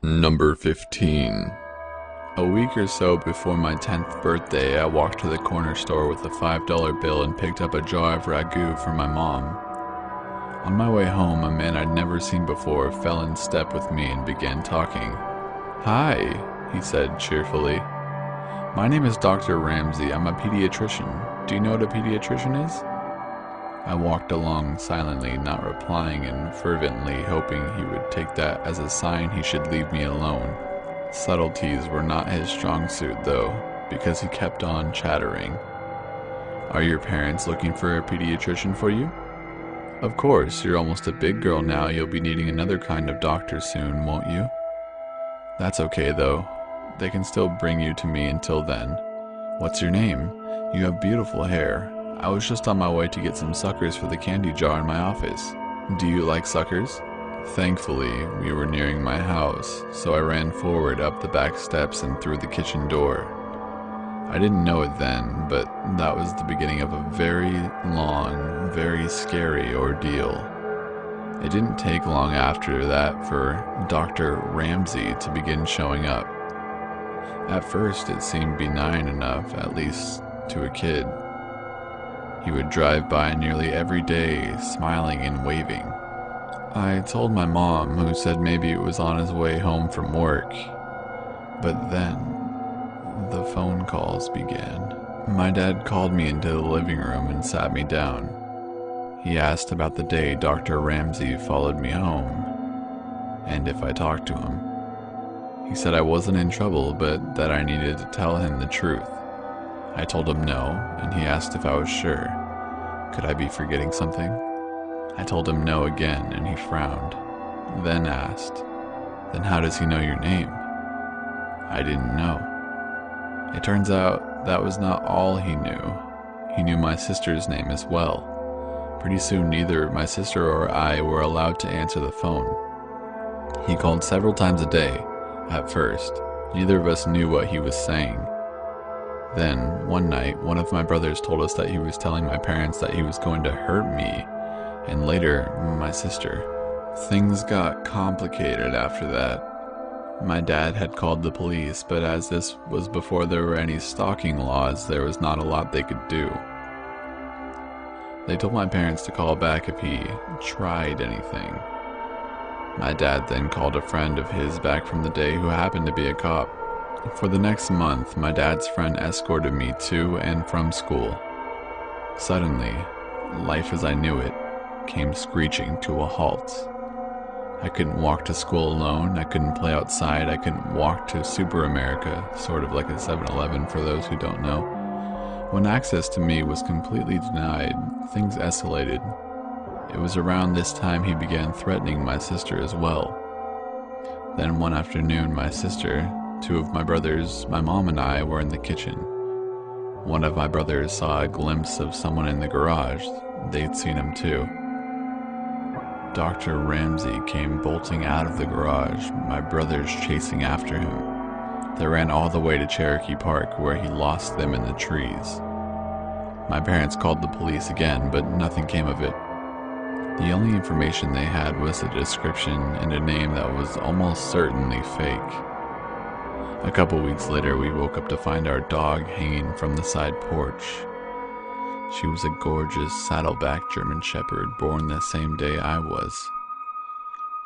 Number 15. A week or so before my 10th birthday, I walked to the corner store with a $5 bill and picked up a jar of ragu for my mom. On my way home, a man I'd never seen before fell in step with me and began talking. "Hi," he said cheerfully. "My name is Dr. Ramsey. I'm a pediatrician. Do you know what a pediatrician is?" I walked along silently, not replying and fervently hoping he would take that as a sign he should leave me alone. Subtleties were not his strong suit, though, because he kept on chattering. "Are your parents looking for a pediatrician for you?" "Of course, you're almost a big girl now. You'll be needing another kind of doctor soon, won't you?" "That's okay, though. They can still bring you to me until then. What's your name? You have beautiful hair. I was just on my way to get some suckers for the candy jar in my office. Do you like suckers?" Thankfully, we were nearing my house, so I ran forward up the back steps and through the kitchen door. I didn't know it then, but that was the beginning of a very long, very scary ordeal. It didn't take long after that for Dr. Ramsey to begin showing up. At first, it seemed benign enough, at least to a kid. He would drive by nearly every day, smiling and waving. I told my mom, who said maybe it was on his way home from work. But then, the phone calls began. My dad called me into the living room and sat me down. He asked about the day Dr. Ramsey followed me home, and if I talked to him. He said I wasn't in trouble, but that I needed to tell him the truth. I told him no, and he asked if I was sure. Could I be forgetting something? I told him no again, and he frowned, then asked, "Then how does he know your name?" I didn't know. It turns out that was not all he knew. He knew my sister's name as well. Pretty soon neither my sister or I were allowed to answer the phone. He called several times a day. At first, neither of us knew what he was saying. Then, one night, one of my brothers told us that he was telling my parents that he was going to hurt me, and later, my sister. Things got complicated after that. My dad had called the police, but as this was before there were any stalking laws, there was not a lot they could do. They told my parents to call back if he tried anything. My dad then called a friend of his back from the day who happened to be a cop. For the next month, my dad's friend escorted me to and from school. Suddenly, life as I knew it came screeching to a halt. I couldn't walk to school alone, I couldn't play outside, I couldn't walk to Super America, sort of like a 7-Eleven for those who don't know. When access to me was completely denied, things escalated. It was around this time he began threatening my sister as well. Then one afternoon, my sister, two of my brothers, my mom and I were in the kitchen. One of my brothers saw a glimpse of someone in the garage. They'd seen him too. Dr. Ramsey came bolting out of the garage, my brothers chasing after him. They ran all the way to Cherokee Park, where he lost them in the trees. My parents called the police again, but nothing came of it. The only information they had was a description and a name that was almost certainly fake. A couple weeks later, we woke up to find our dog hanging from the side porch. She was a gorgeous saddleback German Shepherd born the same day I was.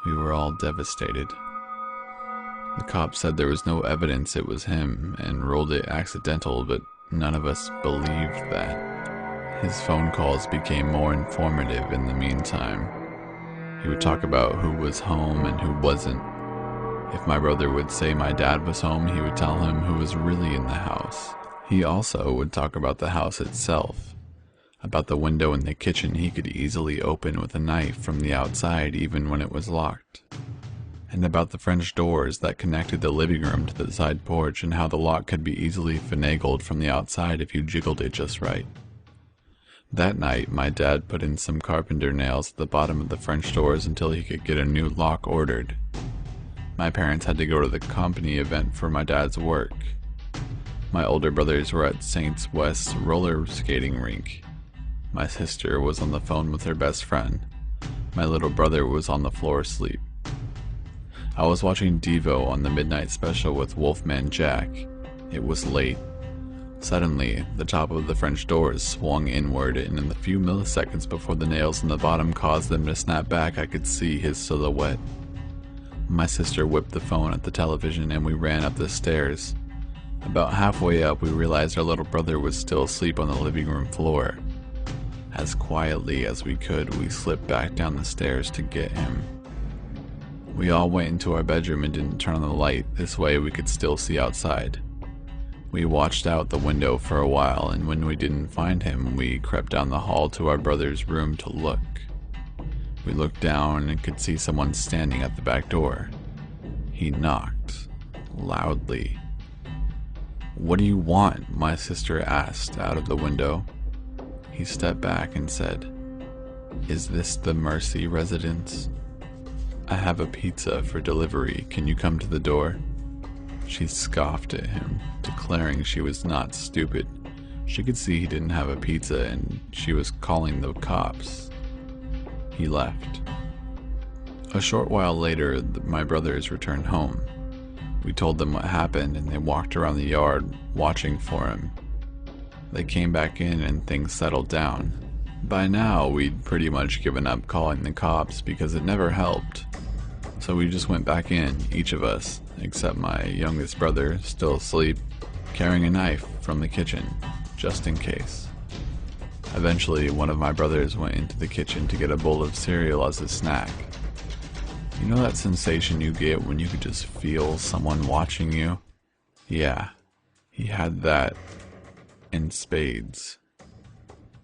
We were all devastated. The cop said there was no evidence it was him and ruled it accidental, but none of us believed that. His phone calls became more informative in the meantime. He would talk about who was home and who wasn't. If my brother would say my dad was home, he would tell him who was really in the house. He also would talk about the house itself, about the window in the kitchen he could easily open with a knife from the outside even when it was locked, and about the French doors that connected the living room to the side porch and how the lock could be easily finagled from the outside if you jiggled it just right. That night, my dad put in some carpenter nails at the bottom of the French doors until he could get a new lock ordered. My parents had to go to the company event for my dad's work. My older brothers were at Saints West's roller skating rink. My sister was on the phone with her best friend. My little brother was on the floor asleep. I was watching Devo on the midnight special with Wolfman Jack. It was late. Suddenly, the top of the French doors swung inward, and in the few milliseconds before the nails in the bottom caused them to snap back, I could see his silhouette. My sister whipped the phone at the television and we ran up the stairs. About halfway up, we realized our little brother was still asleep on the living room floor. As quietly as we could, we slipped back down the stairs to get him. We all went into our bedroom and didn't turn on the light, this way we could still see outside. We watched out the window for a while, and when we didn't find him, we crept down the hall to our brother's room to look. We looked down and could see someone standing at the back door. He knocked, loudly. "What do you want?" my sister asked out of the window. He stepped back and said, "Is this the Mercy residence? I have a pizza for delivery. Can you come to the door?" She scoffed at him, declaring she was not stupid. She could see he didn't have a pizza and she was calling the cops. He left. A short while later, my brothers returned home. We told them what happened and they walked around the yard watching for him. They came back in and things settled down. By now, we'd pretty much given up calling the cops because it never helped. So we just went back in, each of us, except my youngest brother, still asleep, carrying a knife from the kitchen, just in case. Eventually, one of my brothers went into the kitchen to get a bowl of cereal as a snack. You know that sensation you get when you could just feel someone watching you? Yeah, he had that in spades.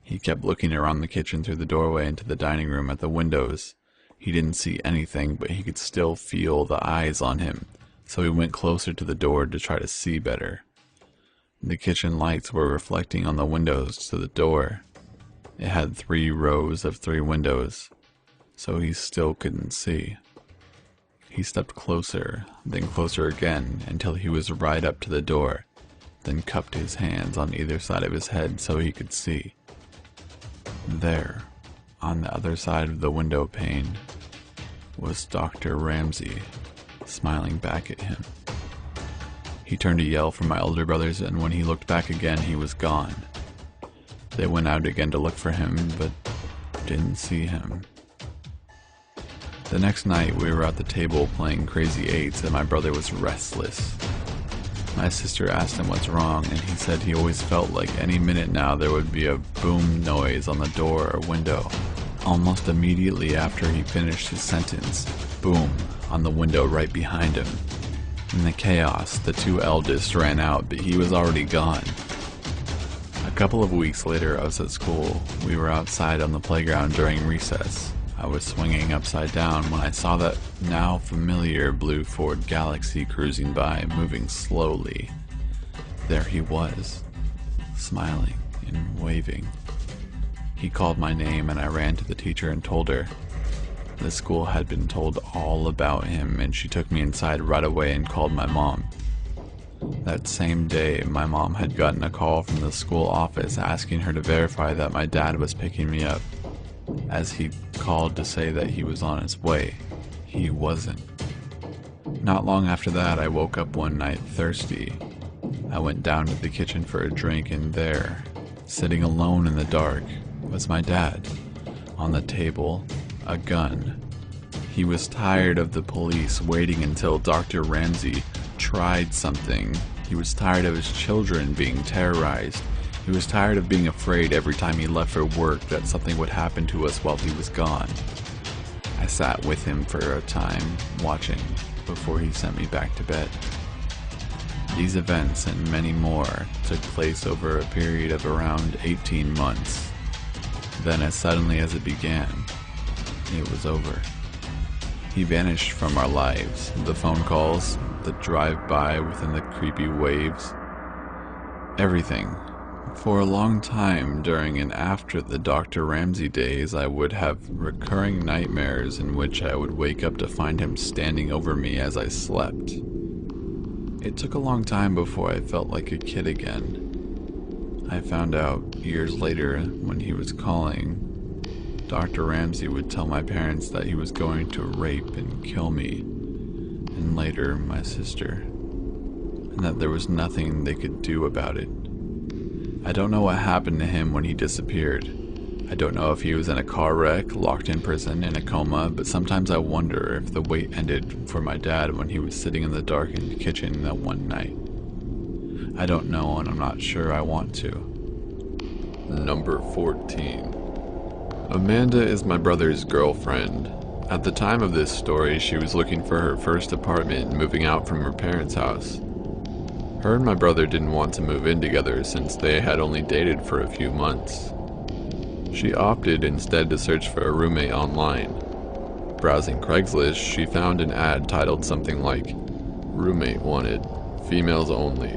He kept looking around the kitchen through the doorway into the dining room at the windows. He didn't see anything, but he could still feel the eyes on him, so he went closer to the door to try to see better. The kitchen lights were reflecting on the windows to the door. It had 3 rows of 3 windows, so he still couldn't see. He stepped closer, then closer again, until he was right up to the door, then cupped his hands on either side of his head so he could see. There, on the other side of the window pane, was Dr. Ramsey, smiling back at him. He turned to yell for my older brothers, and when he looked back again, he was gone. They went out again to look for him, but didn't see him. The next night, we were at the table playing Crazy Eights, and my brother was restless. My sister asked him what's wrong, and he said he always felt like any minute now there would be a boom noise on the door or window. Almost immediately after he finished his sentence, boom, on the window right behind him. In the chaos, the 2 eldest ran out, but he was already gone. A couple of weeks later, I was at school. We were outside on the playground during recess. I was swinging upside down when I saw that now familiar blue Ford Galaxy cruising by, moving slowly. There he was, smiling and waving. He called my name and I ran to the teacher and told her. The school had been told all about him and she took me inside right away and called my mom. That same day, my mom had gotten a call from the school office asking her to verify that my dad was picking me up, as he called to say that he was on his way. He wasn't. Not long after that, I woke up one night thirsty. I went down to the kitchen for a drink, and there, sitting alone in the dark, was my dad. On the table, a gun. He was tired of the police waiting until Dr. Ramsey tried something. He was tired of his children being terrorized. He was tired of being afraid every time he left for work that something would happen to us while he was gone. I sat with him for a time, watching, before he sent me back to bed. These events and many more took place over a period of around 18 months. Then, as suddenly as it began, it was over. He vanished from our lives. The phone calls, the drive-by within the creepy waves, everything. For a long time during and after the Dr. Ramsey days, I would have recurring nightmares in which I would wake up to find him standing over me as I slept. It took a long time before I felt like a kid again. I found out years later when he was calling. Dr. Ramsey would tell my parents that he was going to rape and kill me. and later my sister, and that there was nothing they could do about it. I don't know what happened to him when he disappeared. I don't know if he was in a car wreck, locked in prison, in a coma, but sometimes I wonder if the wait ended for my dad when he was sitting in the darkened kitchen that one night. I don't know, and I'm not sure I want to. Number 14. Amanda is my brother's girlfriend. At the time of this story, she was looking for her first apartment and moving out from her parents' house. Her and my brother didn't want to move in together since they had only dated for a few months. She opted instead to search for a roommate online. Browsing Craigslist, she found an ad titled something like, "Roommate wanted, females only."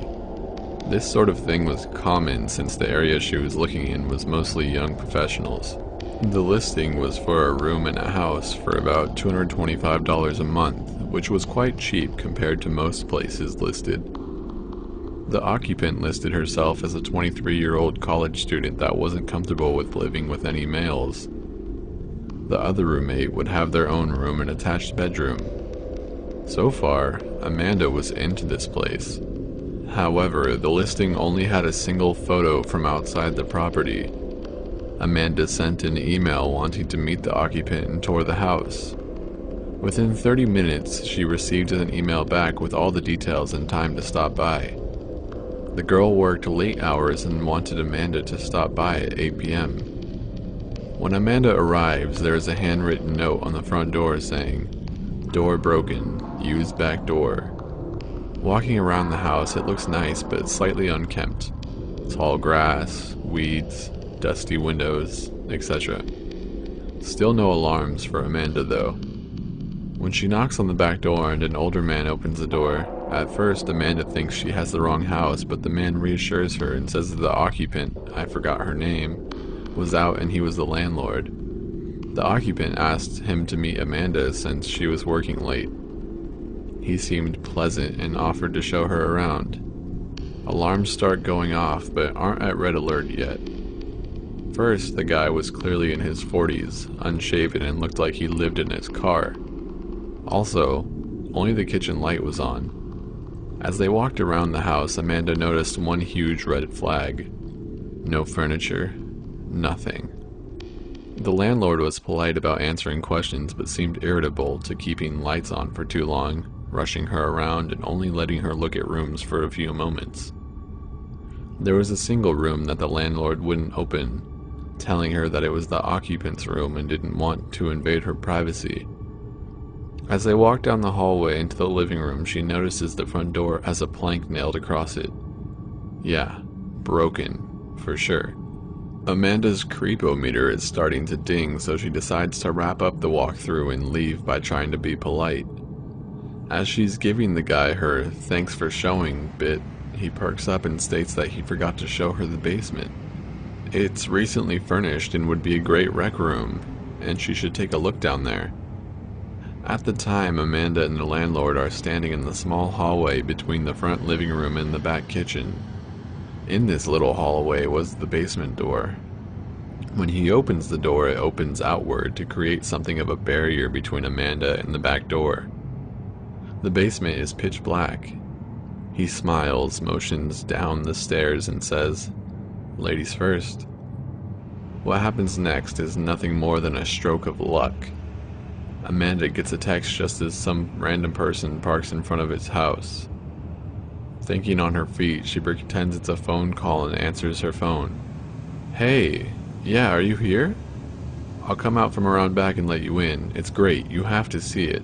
This sort of thing was common since the area she was looking in was mostly young professionals. The listing was for a room in a house for about $225 a month, which was quite cheap compared to most places listed. The occupant listed herself as a 23-year-old college student that wasn't comfortable with living with any males. The other roommate would have their own room and attached bedroom. So far, Amanda was into this place. However, the listing only had a single photo from outside the property. Amanda sent an email wanting to meet the occupant and tour the house. Within 30 minutes, she received an email back with all the details and time to stop by. The girl worked late hours and wanted Amanda to stop by at 8 p.m. When Amanda arrives, there is a handwritten note on the front door saying, "Door broken, use back door." Walking around the house, it looks nice but slightly unkempt. Tall grass, weeds, dusty windows, etc. Still no alarms for Amanda though. When she knocks on the back door and an older man opens the door, at first Amanda thinks she has the wrong house, but the man reassures her and says that the occupant, I forgot her name, was out and he was the landlord. The occupant asked him to meet Amanda since she was working late. He seemed pleasant and offered to show her around. Alarms start going off but aren't at red alert yet. First, the guy was clearly in his 40s, unshaven, and looked like he lived in his car. Also, only the kitchen light was on. As they walked around the house, Amanda noticed one huge red flag. No furniture. Nothing. The landlord was polite about answering questions but seemed irritable to keeping lights on for too long, rushing her around and only letting her look at rooms for a few moments. There was a single room that the landlord wouldn't open, telling her that it was the occupant's room and didn't want to invade her privacy. As they walk down the hallway into the living room, she notices the front door has a plank nailed across it. Yeah, broken, for sure. Amanda's creepometer is starting to ding, so she decides to wrap up the walkthrough and leave by trying to be polite. As she's giving the guy her "thanks for showing" bit, he perks up and states that he forgot to show her the basement. It's recently furnished and would be a great rec room, and she should take a look down there. At the time, Amanda and the landlord are standing in the small hallway between the front living room and the back kitchen. In this little hallway was the basement door. When he opens the door, it opens outward to create something of a barrier between Amanda and the back door. The basement is pitch black. He smiles, motions down the stairs, and says, "Ladies first." What happens next is nothing more than a stroke of luck. Amanda gets a text just as some random person parks in front of its house. Thinking on her feet, she pretends it's a phone call and answers her phone. "Hey, yeah, are you here? I'll come out from around back and let you in. It's great, you have to see it."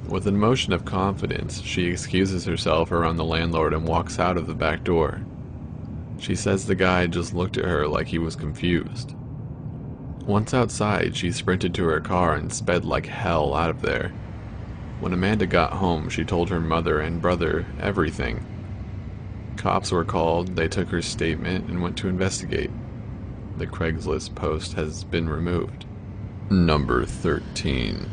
With an emotion of confidence, she excuses herself around the landlord and walks out of the back door. She says the guy just looked at her like he was confused. Once outside, she sprinted to her car and sped like hell out of there. When Amanda got home, she told her mother and brother everything. Cops were called, they took her statement, and went to investigate. The Craigslist post has been removed. Number 13.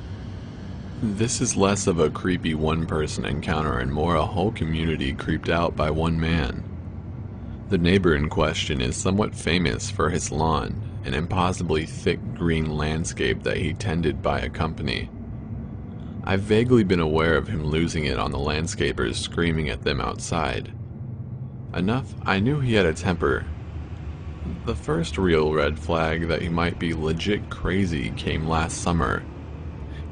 This is less of a creepy one-person encounter and more a whole community creeped out by one man. The neighbor in question is somewhat famous for his lawn, an impossibly thick green landscape that he tended by a company. I've vaguely been aware of him losing it on the landscapers screaming at them outside. Enough, I knew he had a temper. The first real red flag that he might be legit crazy came last summer.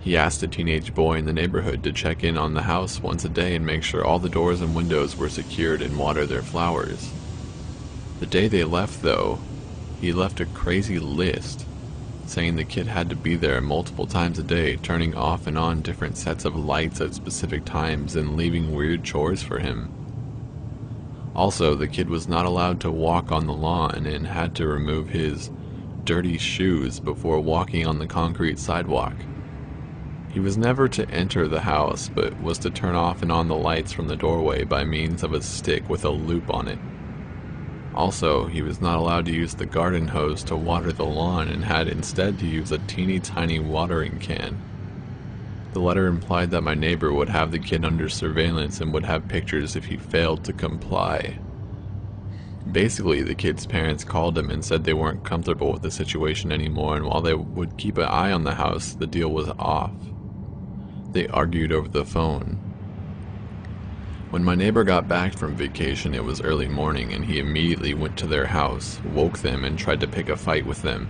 He asked a teenage boy in the neighborhood to check in on the house once a day and make sure all the doors and windows were secured and water their flowers. The day they left, though, he left a crazy list, saying the kid had to be there multiple times a day, turning off and on different sets of lights at specific times and leaving weird chores for him. Also, the kid was not allowed to walk on the lawn and had to remove his dirty shoes before walking on the concrete sidewalk. He was never to enter the house, but was to turn off and on the lights from the doorway by means of a stick with a loop on it. Also, he was not allowed to use the garden hose to water the lawn and had instead to use a teeny tiny watering can. The letter implied that my neighbor would have the kid under surveillance and would have pictures if he failed to comply. Basically, the kid's parents called him and said they weren't comfortable with the situation anymore, and while they would keep an eye on the house, the deal was off. They argued over the phone. When my neighbor got back from vacation, it was early morning, and he immediately went to their house, woke them, and tried to pick a fight with them.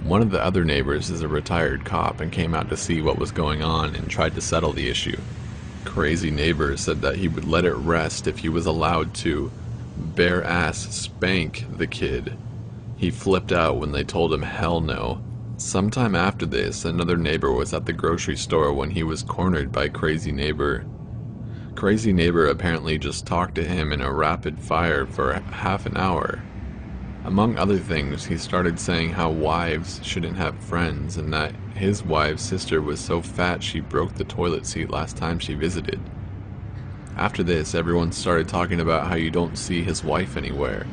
One of the other neighbors is a retired cop and came out to see what was going on and tried to settle the issue. Crazy neighbor said that he would let it rest if he was allowed to bare-ass spank the kid. He flipped out when they told him hell no. Sometime after this, another neighbor was at the grocery store when he was cornered by Crazy Neighbor. Crazy Neighbor apparently just talked to him in a rapid fire for half an hour. Among other things, he started saying how wives shouldn't have friends and that his wife's sister was so fat she broke the toilet seat last time she visited. After this, everyone started talking about how you don't see his wife anywhere.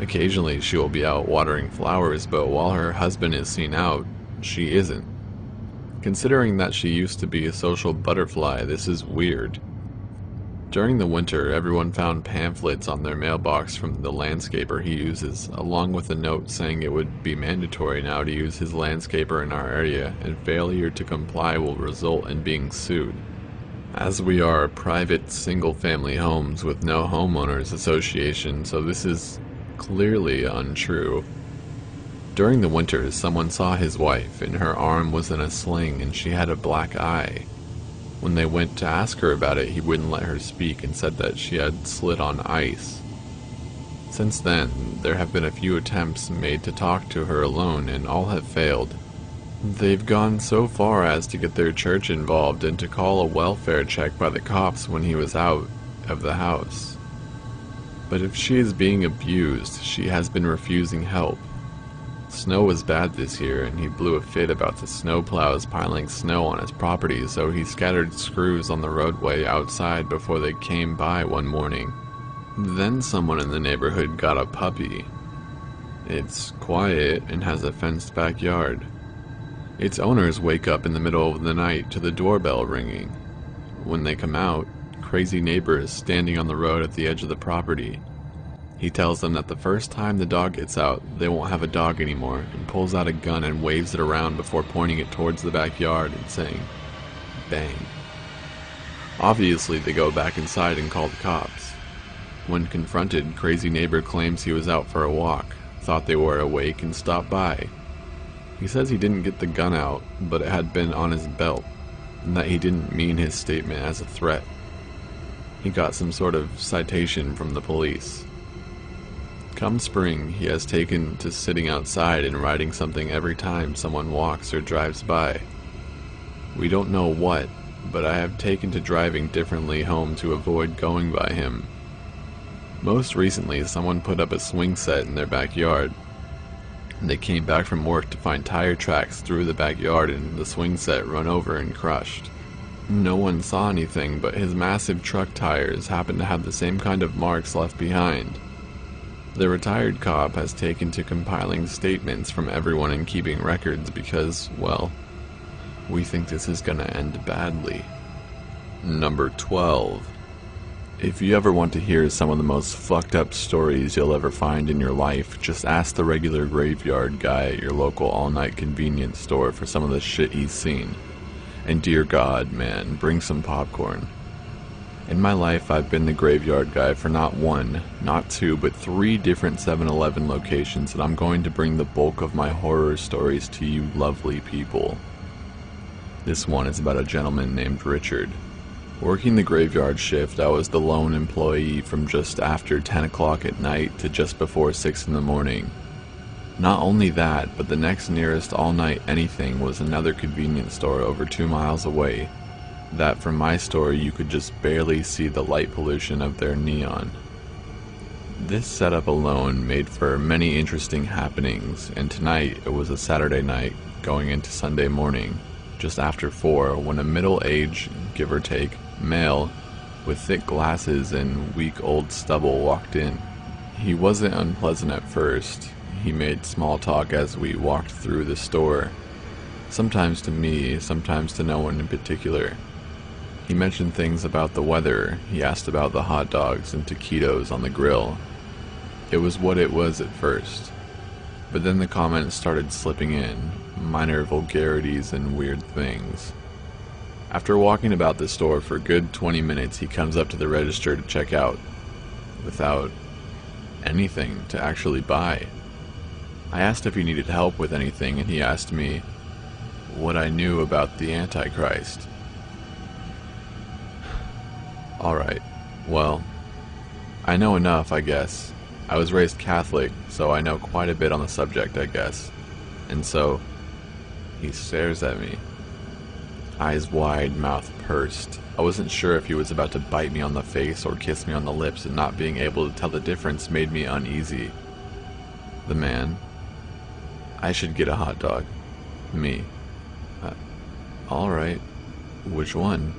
Occasionally she will be out watering flowers, but while her husband is seen out, she isn't. Considering that she used to be a social butterfly, this is weird. During the winter, everyone found pamphlets on their mailbox from the landscaper he uses, along with a note saying it would be mandatory now to use his landscaper in our area, and failure to comply will result in being sued. As we are private single-family homes with no homeowners association, so this is clearly untrue. During the winters, someone saw his wife, and her arm was in a sling and she had a black eye. When they went to ask her about it, he wouldn't let her speak and said that she had slid on ice. Since then, there have been a few attempts made to talk to her alone, and all have failed. They've gone so far as to get their church involved and to call a welfare check by the cops when he was out of the house. But if she is being abused, she has been refusing help. Snow was bad this year, and he blew a fit about the snowplows piling snow on his property, so he scattered screws on the roadway outside before they came by one morning. Then someone in the neighborhood got a puppy. It's quiet and has a fenced backyard. Its owners wake up in the middle of the night to the doorbell ringing. When they come out, Crazy Neighbor is standing on the road at the edge of the property. He tells them that the first time the dog gets out, they won't have a dog anymore, and pulls out a gun and waves it around before pointing it towards the backyard and saying, "Bang." Obviously, they go back inside and call the cops. When confronted, Crazy Neighbor claims he was out for a walk, thought they were awake, and stopped by. He says he didn't get the gun out, but it had been on his belt, and that he didn't mean his statement as a threat. He got some sort of citation from the police. Come spring, he has taken to sitting outside and writing something every time someone walks or drives by. We don't know what, but I have taken to driving differently home to avoid going by him. Most recently, someone put up a swing set in their backyard. They came back from work to find tire tracks through the backyard and the swing set run over and crushed. No one saw anything, but his massive truck tires happened to have the same kind of marks left behind. The retired cop has taken to compiling statements from everyone and keeping records because, well, we think this is gonna end badly. Number 12. If you ever want to hear some of the most fucked up stories you'll ever find in your life, just ask the regular graveyard guy at your local all-night convenience store for some of the shit he's seen. And dear God, man, bring some popcorn. In my life, I've been the graveyard guy for not one, not two, but 3 different 7-Eleven locations, and I'm going to bring the bulk of my horror stories to you lovely people. This one is about a gentleman named Richard. Working the graveyard shift, I was the lone employee from just after 10 o'clock at night to just before 6 in the morning. Not only that, but the next nearest all-night anything was another convenience store over 2 miles away, that from my store you could just barely see the light pollution of their neon. This setup alone made for many interesting happenings, and tonight it was a Saturday night going into Sunday morning, just after 4, when a middle-aged, give or take, male with thick glasses and week-old stubble walked in. He wasn't unpleasant at first. He made small talk as we walked through the store, sometimes to me, sometimes to no one in particular. He mentioned things about the weather. He asked about the hot dogs and taquitos on the grill. It was what it was at first, but then the comments started slipping in, minor vulgarities and weird things. After walking about the store for a good 20 minutes, he comes up to the register to check out, without anything to actually buy. I asked if he needed help with anything, and he asked me what I knew about the Antichrist. Alright, well, I know enough, I guess. I was raised Catholic, so I know quite a bit on the subject, I guess. And so, he stares at me. Eyes wide, mouth pursed. I wasn't sure if he was about to bite me on the face or kiss me on the lips, and not being able to tell the difference made me uneasy. The man. I should get a hot dog. Me. Alright. Which one?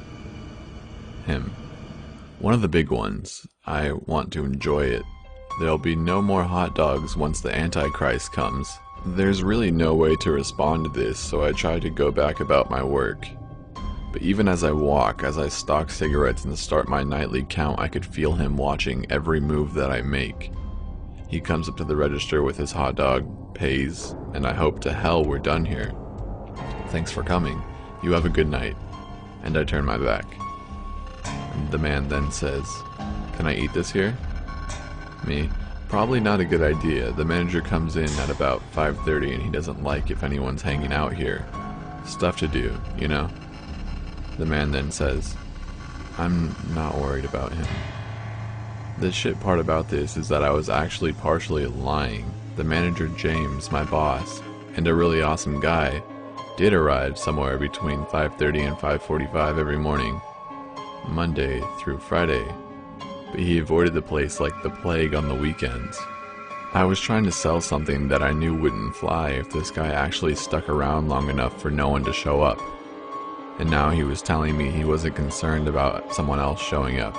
Him. One of the big ones. I want to enjoy it. There'll be no more hot dogs once the Antichrist comes. There's really no way to respond to this, so I try to go back about my work. But even as I walk, as I stock cigarettes and start my nightly count, I could feel him watching every move that I make. He comes up to the register with his hot dog, pays, and I hope to hell we're done here. Thanks for coming. You have a good night. And I turn my back. The man then says, "Can I eat this here?" Me. Probably not a good idea. The manager comes in at about 5:30 and he doesn't like if anyone's hanging out here. Stuff to do, you know? The man then says, "I'm not worried about him." The shit part about this is that I was actually partially lying. The manager James, my boss, and a really awesome guy, did arrive somewhere between 5:30 and 5:45 every morning, Monday through Friday, but he avoided the place like the plague on the weekends. I was trying to sell something that I knew wouldn't fly if this guy actually stuck around long enough for no one to show up, and now he was telling me he wasn't concerned about someone else showing up.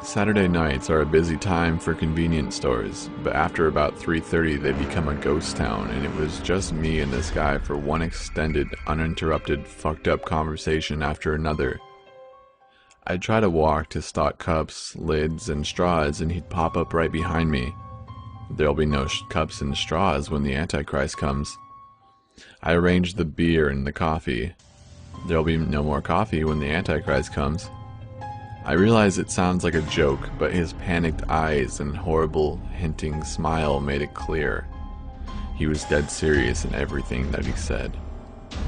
Saturday nights are a busy time for convenience stores, but after about 3:30 they become a ghost town, and it was just me and this guy for one extended, uninterrupted, fucked up conversation after another. I'd try to walk to stock cups, lids, and straws, and he'd pop up right behind me. There'll be no cups and straws when the Antichrist comes. I arranged the beer and the coffee. There'll be no more coffee when the Antichrist comes. I realize it sounds like a joke, but his panicked eyes and horrible, hinting smile made it clear. He was dead serious in everything that he said.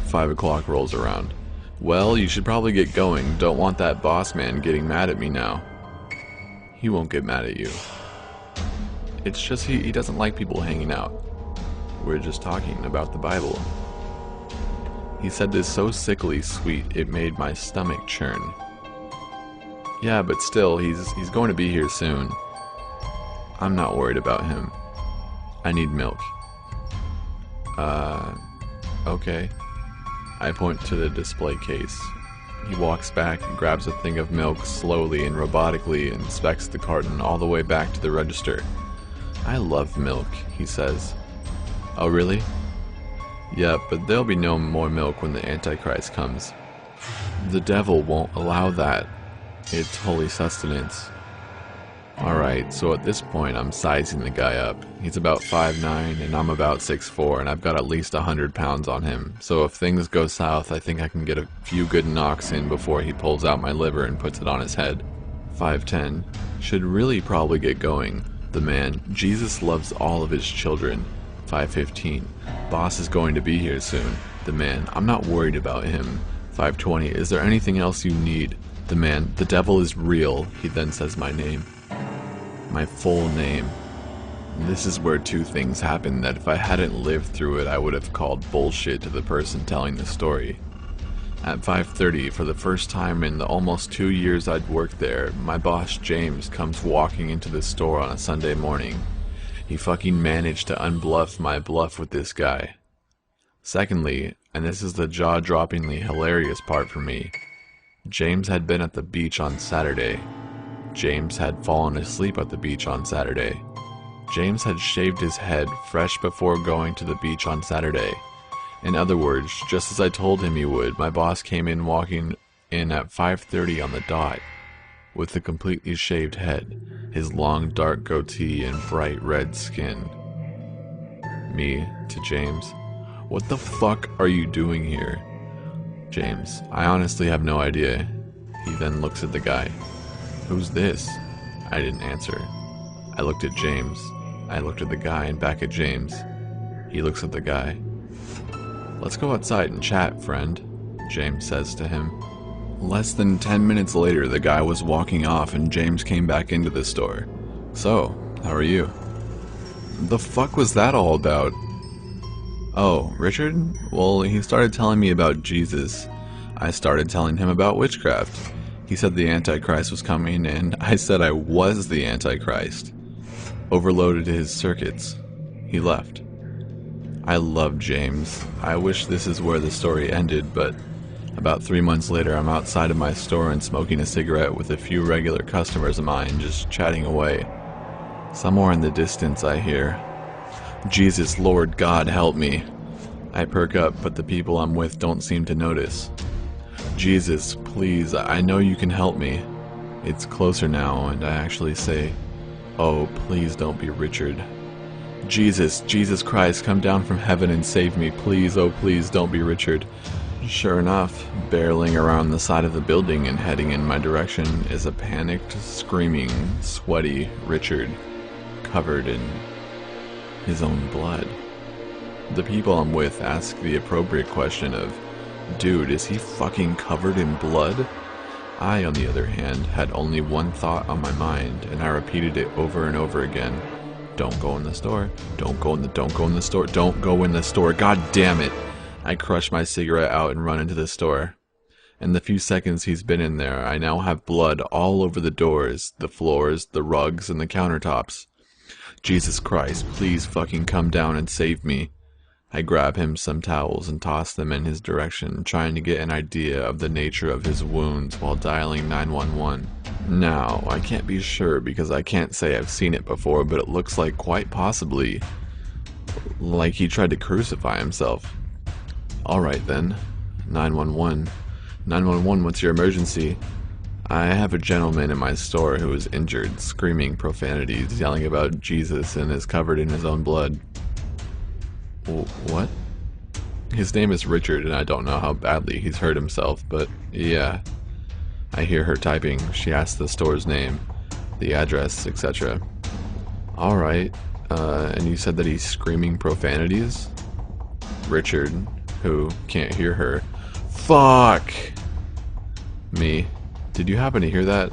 5 o'clock rolls around. "Well, you should probably get going. Don't want that boss man getting mad at me now." He won't get mad at you. It's just he doesn't like people hanging out. We're just talking about the Bible. He said this so sickly sweet it made my stomach churn. Yeah, but still, he's going to be here soon. I'm not worried about him. I need milk. Okay. I point to the display case. He walks back and grabs a thing of milk slowly and robotically and inspects the carton all the way back to the register. "I love milk," he says. "Oh, really?" "Yeah, but there'll be no more milk when the Antichrist comes. The devil won't allow that. It's holy sustenance." Alright, so at this point I'm sizing the guy up. He's about 5'9" and I'm about 6'4", and I've got at least 100 pounds on him. So if things go south, I think I can get a few good knocks in before he pulls out my liver and puts it on his head. 5'10". Should really probably get going. The man, Jesus loves all of his children. 5'15". Boss is going to be here soon. The man, I'm not worried about him. 5'20". Is there anything else you need? The man, the devil is real. He then says my name. My full name. This is where two things happen that if I hadn't lived through it, I would have called bullshit to the person telling the story. At 5:30, for the first time in the almost 2 years I'd worked there, my boss James comes walking into the store on a Sunday morning. He fucking managed to unbluff my bluff with this guy. Secondly, and this is the jaw-droppingly hilarious part for me, James had been at the beach on Saturday. James had fallen asleep at the beach on Saturday. James had shaved his head fresh before going to the beach on Saturday. In other words, just as I told him he would, my boss came in walking in at 5:30 on the dot, with a completely shaved head, his long dark goatee and bright red skin. Me, to James, what the fuck are you doing here? James, I honestly have no idea. He then looks at the guy. Who's this? I didn't answer. I looked at James. I looked at the guy and back at James. He looks at the guy. Let's go outside and chat, friend, James says to him. Less than 10 minutes later, the guy was walking off and James came back into the store. So, how are you? The fuck was that all about? Oh, Richard? Well, he started telling me about Jesus. I started telling him about witchcraft. He said the Antichrist was coming, and I said I was the Antichrist. Overloaded his circuits. He left. I love James. I wish this is where the story ended, but about 3 months later I'm outside of my store and smoking a cigarette with a few regular customers of mine, just chatting away. Somewhere in the distance I hear, Jesus, Lord God, help me. I perk up, but the people I'm with don't seem to notice. Jesus, please, I know you can help me. It's closer now, and I actually say, oh, please don't be Richard. Jesus, Jesus Christ, come down from heaven and save me, please, oh please don't be Richard. Sure enough, barreling around the side of the building and heading in my direction is a panicked, screaming, sweaty Richard, covered in his own blood. The people I'm with ask the appropriate question of, dude, is he fucking covered in blood? I, on the other hand, had only one thought on my mind, and I repeated it over and over again. Don't go in the store. Don't go in the store. Don't go in the store. God damn it. I crush my cigarette out and run into the store. In the few seconds he's been in there, I now have blood all over the doors, the floors, the rugs, and the countertops. Jesus Christ, please fucking come down and save me. I grab him some towels and toss them in his direction, trying to get an idea of the nature of his wounds while dialing 911. Now, I can't be sure because I can't say I've seen it before, but it looks like quite possibly like he tried to crucify himself. Alright then, 911. 911, what's your emergency? I have a gentleman in my store who is injured, screaming profanities, yelling about Jesus, and is covered in his own blood. What? His name is Richard, and I don't know how badly he's hurt himself, but yeah. I hear her typing. She asks the store's name, the address, etc. Alright, and you said that he's screaming profanities? Richard, who can't hear her. Fuck! Me. Did you happen to hear that?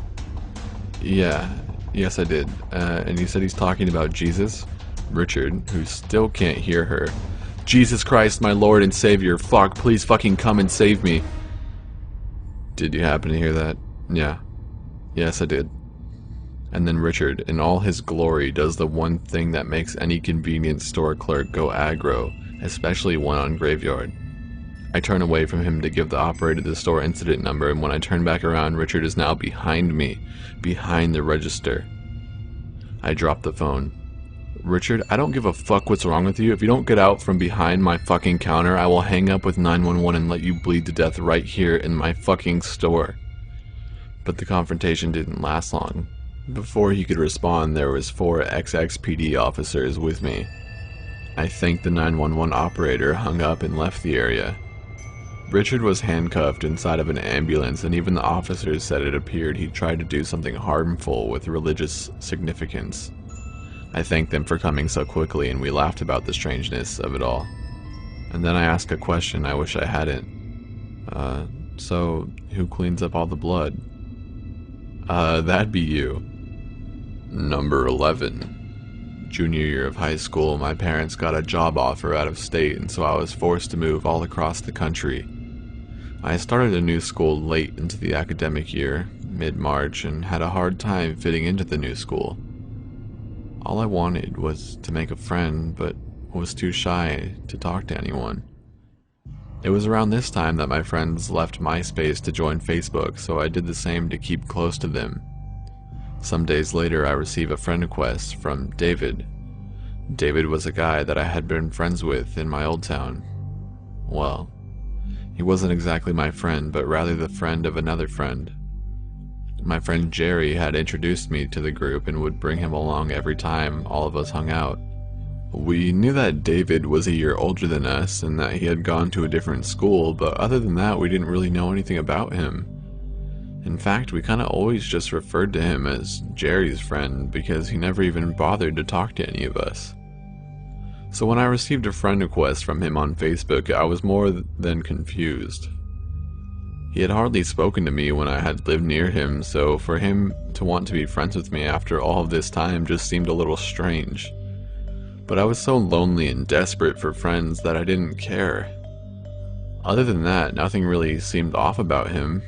Yeah. Yes, I did. And you said he's talking about Jesus? Richard, who still can't hear her. Jesus Christ, my Lord and Savior. Fuck, please fucking come and save me. Did you happen to hear that? Yeah. Yes, I did. And then Richard, in all his glory, does the one thing that makes any convenience store clerk go aggro, especially one on Graveyard. I turn away from him to give the operator the store incident number, and when I turn back around, Richard is now behind me, behind the register. I drop the phone. Richard, I don't give a fuck what's wrong with you. If you don't get out from behind my fucking counter, I will hang up with 911 and let you bleed to death right here in my fucking store. But the confrontation didn't last long. Before he could respond, there was 4 XXPD officers with me. I think the 911 operator hung up and left the area. Richard was handcuffed inside of an ambulance, and even the officers said it appeared he tried to do something harmful with religious significance. I thanked them for coming so quickly, and we laughed about the strangeness of it all. And then I asked a question I wish I hadn't. So who cleans up all the blood? That'd be you. Number 11. Junior year of high school, my parents got a job offer out of state, and so I was forced to move all across the country. I started a new school late into the academic year, mid-March, and had a hard time fitting into the new school. All I wanted was to make a friend, but was too shy to talk to anyone. It was around this time that my friends left MySpace to join Facebook, so I did the same to keep close to them. Some days later, I received a friend request from David. David was a guy that I had been friends with in my old town. Well, he wasn't exactly my friend, but rather the friend of another friend. My friend Jerry had introduced me to the group and would bring him along every time all of us hung out. We knew that David was a year older than us and that he had gone to a different school, but other than that, we didn't really know anything about him. In fact, we kinda always just referred to him as Jerry's friend because he never even bothered to talk to any of us. So when I received a friend request from him on Facebook, I was more than confused. He had hardly spoken to me when I had lived near him, so for him to want to be friends with me after all of this time just seemed a little strange. But I was so lonely and desperate for friends that I didn't care. Other than that, nothing really seemed off about him,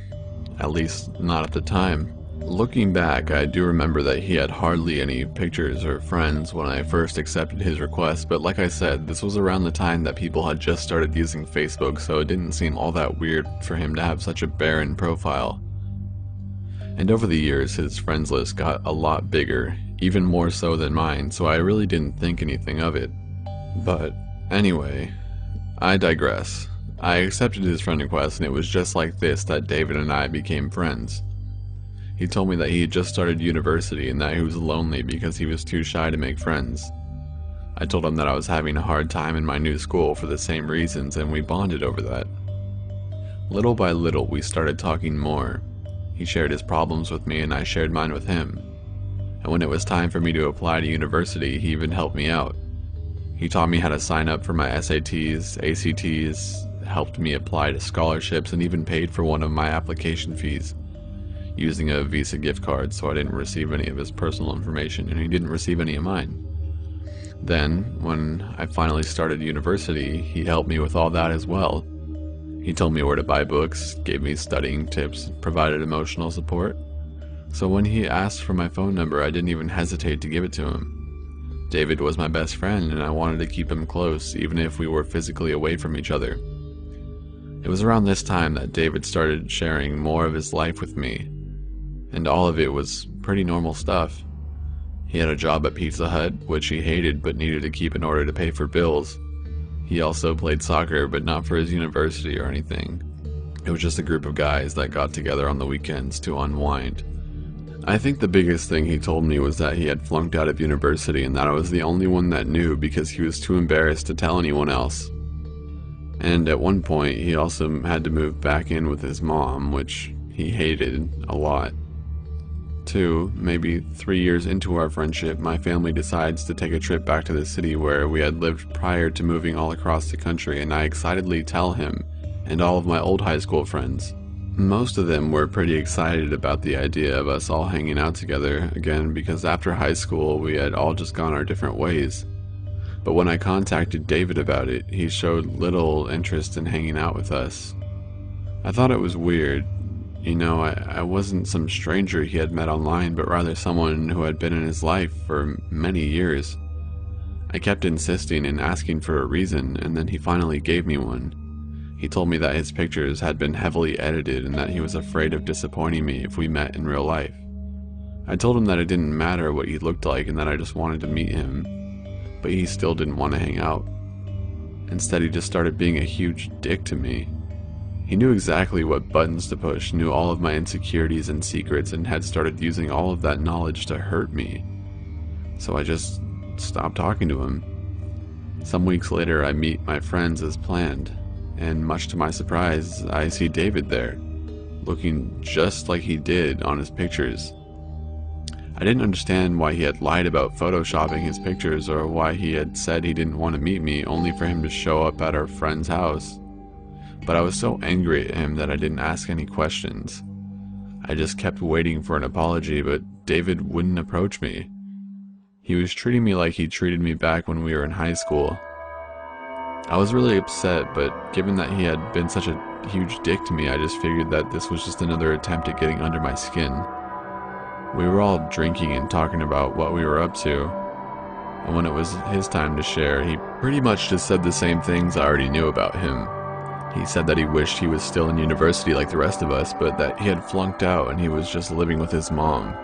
at least not at the time. Looking back, I do remember that he had hardly any pictures or friends when I first accepted his request, but like I said, this was around the time that people had just started using Facebook, so it didn't seem all that weird for him to have such a barren profile. And over the years, his friends list got a lot bigger, even more so than mine, so I really didn't think anything of it. But anyway, I digress. I accepted his friend request, and it was just like this that David and I became friends. He told me that he had just started university and that he was lonely because he was too shy to make friends. I told him that I was having a hard time in my new school for the same reasons, and we bonded over that. Little by little, we started talking more. He shared his problems with me and I shared mine with him. And when it was time for me to apply to university, he even helped me out. He taught me how to sign up for my SATs, ACTs, helped me apply to scholarships, and even paid for one of my application fees, using a Visa gift card, so I didn't receive any of his personal information and he didn't receive any of mine. Then, when I finally started university, he helped me with all that as well. He told me where to buy books, gave me studying tips, provided emotional support. So when he asked for my phone number, I didn't even hesitate to give it to him. David was my best friend and I wanted to keep him close, even if we were physically away from each other. It was around this time that David started sharing more of his life with me, and all of it was pretty normal stuff. He had a job at Pizza Hut, which he hated but needed to keep in order to pay for bills. He also played soccer, but not for his university or anything. It was just a group of guys that got together on the weekends to unwind. I think the biggest thing he told me was that he had flunked out of university and that I was the only one that knew because he was too embarrassed to tell anyone else. And at one point, he also had to move back in with his mom, which he hated a lot. 2, maybe 3 years into our friendship, my family decides to take a trip back to the city where we had lived prior to moving all across the country, and I excitedly tell him and all of my old high school friends. Most of them were pretty excited about the idea of us all hanging out together again because after high school we had all just gone our different ways. But when I contacted David about it, he showed little interest in hanging out with us. I thought it was weird. You know, I wasn't some stranger he had met online, but rather someone who had been in his life for many years. I kept insisting and asking for a reason, and then he finally gave me one. He told me that his pictures had been heavily edited and that he was afraid of disappointing me if we met in real life. I told him that it didn't matter what he looked like and that I just wanted to meet him, but he still didn't want to hang out. Instead, he just started being a huge dick to me. He knew exactly what buttons to push, knew all of my insecurities and secrets, and had started using all of that knowledge to hurt me. So I just stopped talking to him. Some weeks later, I meet my friends as planned, and much to my surprise, I see David there, looking just like he did on his pictures. I didn't understand why he had lied about photoshopping his pictures or why he had said he didn't want to meet me only for him to show up at our friend's house. But I was so angry at him that I didn't ask any questions. I just kept waiting for an apology, but David wouldn't approach me. He was treating me like he treated me back when we were in high school. I was really upset, but given that he had been such a huge dick to me, I just figured that this was just another attempt at getting under my skin. We were all drinking and talking about what we were up to, and when it was his time to share, he pretty much just said the same things I already knew about him. He said that he wished he was still in university like the rest of us, but that he had flunked out and he was just living with his mom.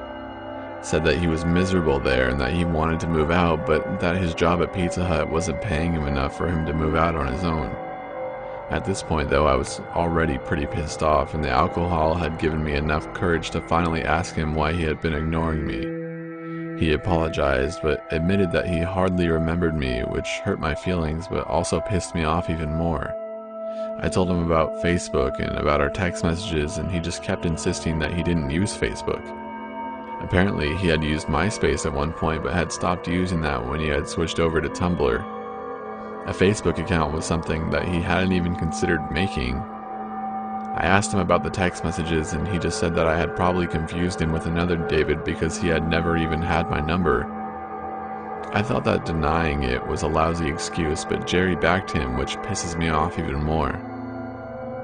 Said that he was miserable there and that he wanted to move out, but that his job at Pizza Hut wasn't paying him enough for him to move out on his own. At this point, though, I was already pretty pissed off, and the alcohol had given me enough courage to finally ask him why he had been ignoring me. He apologized, but admitted that he hardly remembered me, which hurt my feelings, but also pissed me off even more. I told him about Facebook and about our text messages, and he just kept insisting that he didn't use Facebook. Apparently, he had used MySpace at one point, but had stopped using that when he had switched over to Tumblr. A Facebook account was something that he hadn't even considered making. I asked him about the text messages, and he just said that I had probably confused him with another David because he had never even had my number. I thought that denying it was a lousy excuse, but Jerry backed him, which pisses me off even more.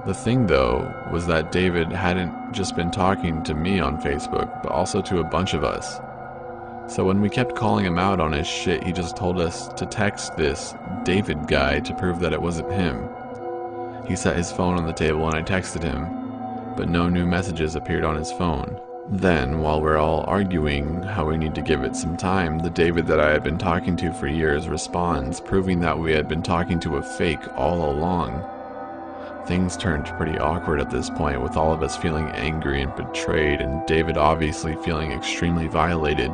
The thing, though, was that David hadn't just been talking to me on Facebook, but also to a bunch of us. So when we kept calling him out on his shit, he just told us to text this David guy to prove that it wasn't him. He set his phone on the table and I texted him, but no new messages appeared on his phone. Then, while we're all arguing how we need to give it some time, the David that I had been talking to for years responds, proving that we had been talking to a fake all along. Things turned pretty awkward at this point, with all of us feeling angry and betrayed, and David obviously feeling extremely violated.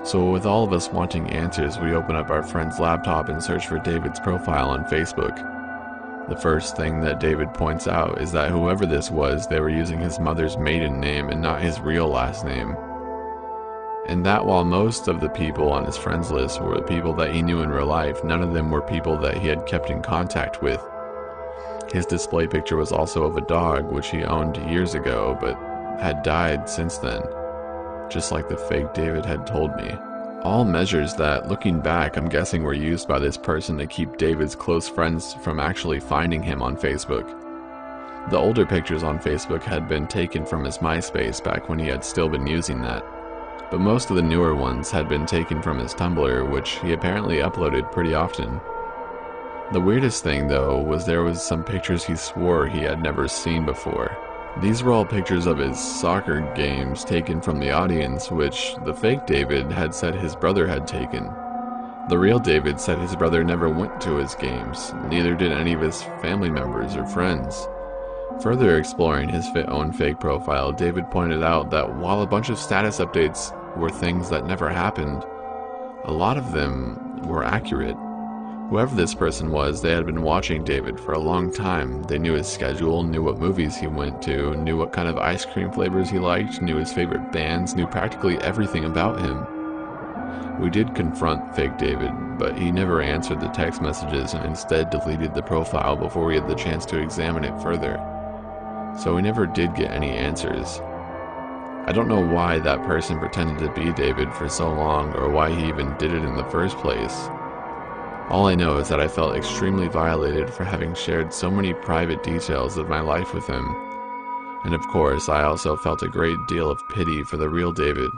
So with all of us wanting answers, we open up our friend's laptop and search for David's profile on Facebook. The first thing that David points out is that whoever this was, they were using his mother's maiden name and not his real last name. And that while most of the people on his friends list were people that he knew in real life, none of them were people that he had kept in contact with. His display picture was also of a dog, which he owned years ago, but had died since then, just like the fake David had told me. All measures that, looking back, I'm guessing were used by this person to keep David's close friends from actually finding him on Facebook. The older pictures on Facebook had been taken from his MySpace back when he had still been using that, but most of the newer ones had been taken from his Tumblr, which he apparently uploaded pretty often. The weirdest thing, though, was there was some pictures he swore he had never seen before. These were all pictures of his soccer games taken from the audience, which the fake David had said his brother had taken. The real David said his brother never went to his games, neither did any of his family members or friends. Further exploring his own fake profile, David pointed out that while a bunch of status updates were things that never happened, a lot of them were accurate. Whoever this person was, they had been watching David for a long time. They knew his schedule, knew what movies he went to, knew what kind of ice cream flavors he liked, knew his favorite bands, knew practically everything about him. We did confront fake David, but he never answered the text messages and instead deleted the profile before we had the chance to examine it further. So we never did get any answers. I don't know why that person pretended to be David for so long, or why he even did it in the first place. All I know is that I felt extremely violated for having shared so many private details of my life with him. And of course, I also felt a great deal of pity for the real David.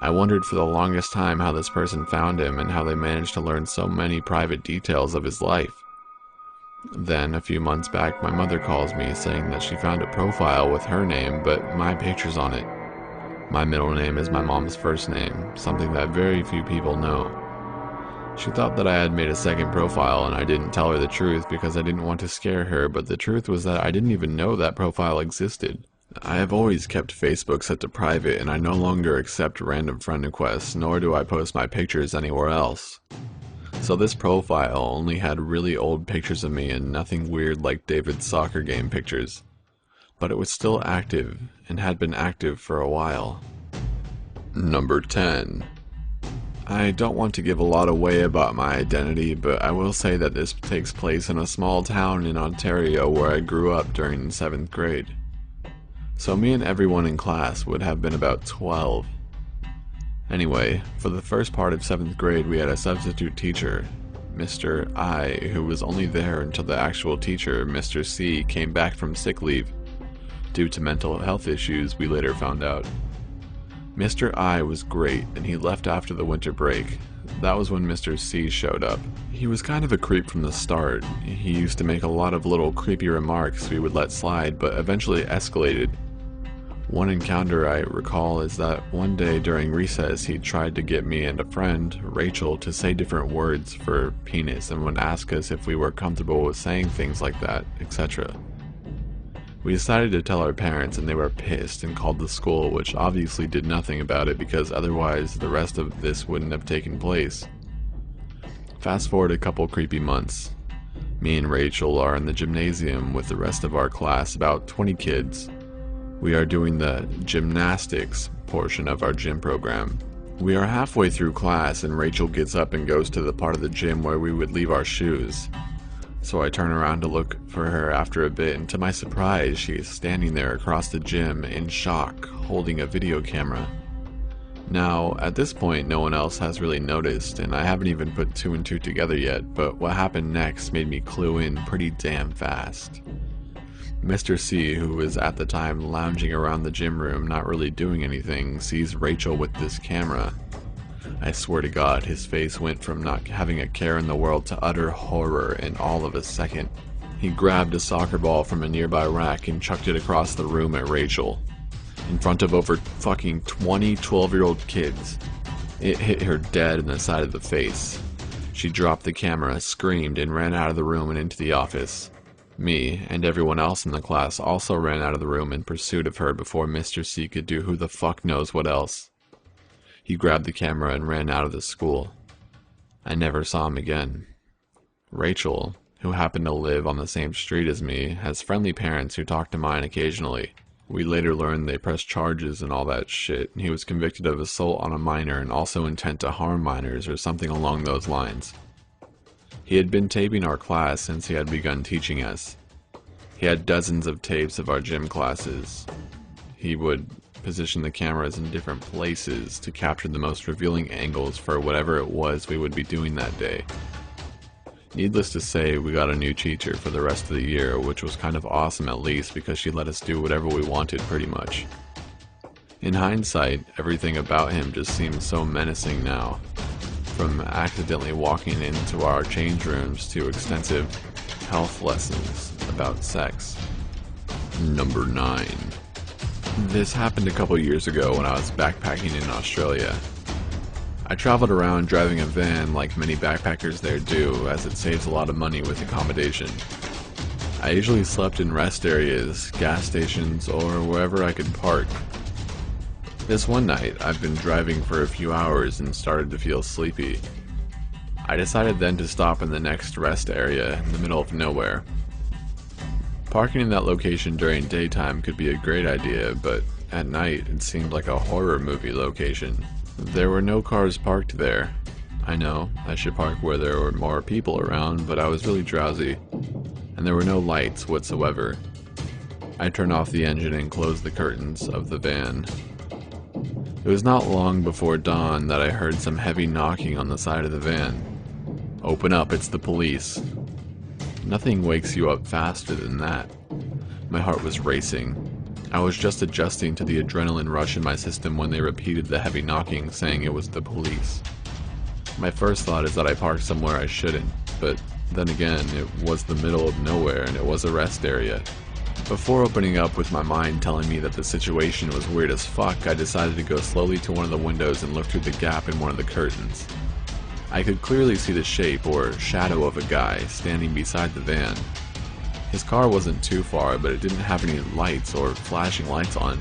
I wondered for the longest time how this person found him and how they managed to learn so many private details of his life. Then, a few months back, my mother calls me saying that she found a profile with her name, but my picture's on it. My middle name is my mom's first name, something that very few people know. She thought that I had made a second profile and I didn't tell her the truth because I didn't want to scare her, but the truth was that I didn't even know that profile existed. I have always kept Facebook set to private and I no longer accept random friend requests, nor do I post my pictures anywhere else. So this profile only had really old pictures of me and nothing weird like David's soccer game pictures. But it was still active and had been active for a while. Number 10. I don't want to give a lot away about my identity, but I will say that this takes place in a small town in Ontario where I grew up during 7th grade. So me and everyone in class would have been about 12. Anyway, for the first part of 7th grade we had a substitute teacher, Mr. I, who was only there until the actual teacher, Mr. C, came back from sick leave. Due to mental health issues, we later found out. Mr. I was great, and he left after the winter break. That was when Mr. C showed up. He was kind of a creep from the start. He used to make a lot of little creepy remarks we would let slide, but eventually escalated. One encounter I recall is that one day during recess he tried to get me and a friend, Rachel, to say different words for penis and would ask us if we were comfortable with saying things like that, etc. We decided to tell our parents and they were pissed and called the school, which obviously did nothing about it because otherwise the rest of this wouldn't have taken place. Fast forward a couple creepy months. Me and Rachel are in the gymnasium with the rest of our class, about 20 kids. We are doing the gymnastics portion of our gym program. We are halfway through class and Rachel gets up and goes to the part of the gym where we would leave our shoes. So I turn around to look for her after a bit, and to my surprise, she is standing there across the gym in shock, holding a video camera. Now, at this point, no one else has really noticed, and I haven't even put 2 and 2 together yet, but what happened next made me clue in pretty damn fast. Mr. C, who was at the time lounging around the gym room not really doing anything, sees Rachel with this camera. I swear to God, his face went from not having a care in the world to utter horror in all of a second. He grabbed a soccer ball from a nearby rack and chucked it across the room at Rachel, in front of over fucking 20 12-year-old kids. It hit her dead in the side of the face. She dropped the camera, screamed, and ran out of the room and into the office. Me, and everyone else in the class also ran out of the room in pursuit of her before Mr. C could do who the fuck knows what else. He grabbed the camera and ran out of the school. I never saw him again. Rachel, who happened to live on the same street as me, has friendly parents who talk to mine occasionally. We later learned they pressed charges and all that shit. He was convicted of assault on a minor and also intent to harm minors or something along those lines. He had been taping our class since he had begun teaching us. He had dozens of tapes of our gym classes. He would position the cameras in different places to capture the most revealing angles for whatever it was we would be doing that day. Needless to say, we got a new teacher for the rest of the year, which was kind of awesome at least because she let us do whatever we wanted pretty much. In hindsight, everything about him just seems so menacing now. From accidentally walking into our change rooms to extensive health lessons about sex. Number 9. This happened a couple years ago when I was backpacking in Australia. I traveled around driving a van like many backpackers there do, as it saves a lot of money with accommodation. I usually slept in rest areas, gas stations, or wherever I could park. This one night, I've been driving for a few hours and started to feel sleepy. I decided then to stop in the next rest area in the middle of nowhere. Parking in that location during daytime could be a great idea, but at night it seemed like a horror movie location. There were no cars parked there. I know, I should park where there were more people around, but I was really drowsy, and there were no lights whatsoever. I turned off the engine and closed the curtains of the van. It was not long before dawn that I heard some heavy knocking on the side of the van. Open up, it's the police. Nothing wakes you up faster than that. My heart was racing. I was just adjusting to the adrenaline rush in my system when they repeated the heavy knocking, saying it was the police. My first thought is that I parked somewhere I shouldn't, but then again, it was the middle of nowhere and it was a rest area. Before opening up with my mind telling me that the situation was weird as fuck, I decided to go slowly to one of the windows and look through the gap in one of the curtains. I could clearly see the shape or shadow of a guy standing beside the van. His car wasn't too far, but it didn't have any lights or flashing lights on.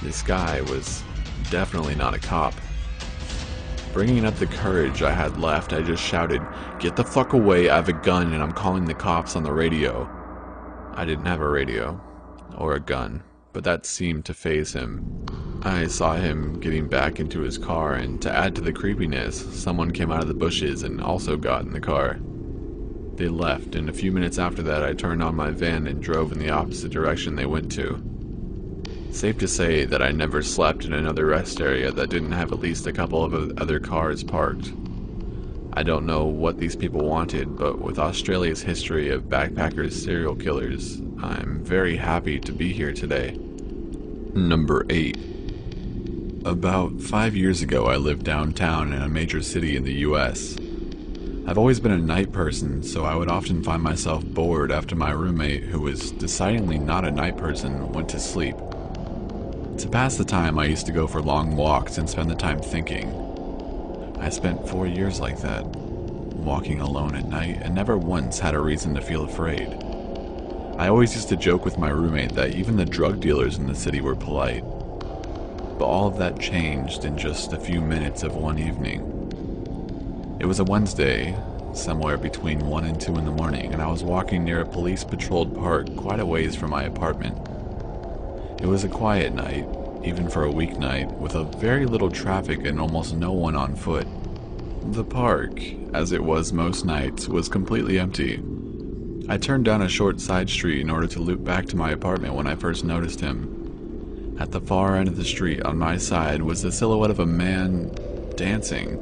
This guy was definitely not a cop. Bringing up the courage I had left, I just shouted, "Get the fuck away, I have a gun and I'm calling the cops on the radio." I didn't have a radio, or a gun, but that seemed to faze him. I saw him getting back into his car, and to add to the creepiness, someone came out of the bushes and also got in the car. They left, and a few minutes after that I turned on my van and drove in the opposite direction they went to. Safe to say that I never slept in another rest area that didn't have at least a couple of other cars parked. I don't know what these people wanted, but with Australia's history of backpackers serial killers, I'm very happy to be here today. Number 8. About 5 years ago, I lived downtown in a major city in the US. I've always been a night person, so I would often find myself bored after my roommate, who was decidedly not a night person, went to sleep. To pass the time, I used to go for long walks and spend the time thinking. I spent 4 years like that, walking alone at night, and never once had a reason to feel afraid. I always used to joke with my roommate that even the drug dealers in the city were polite. But all of that changed in just a few minutes of one evening. It was a Wednesday, somewhere between 1 and 2 in the morning, and I was walking near a police-patrolled park quite a ways from my apartment. It was a quiet night, even for a weeknight, with a very little traffic and almost no one on foot. The park, as it was most nights, was completely empty. I turned down a short side street in order to loop back to my apartment when I first noticed him. At the far end of the street on my side was the silhouette of a man dancing.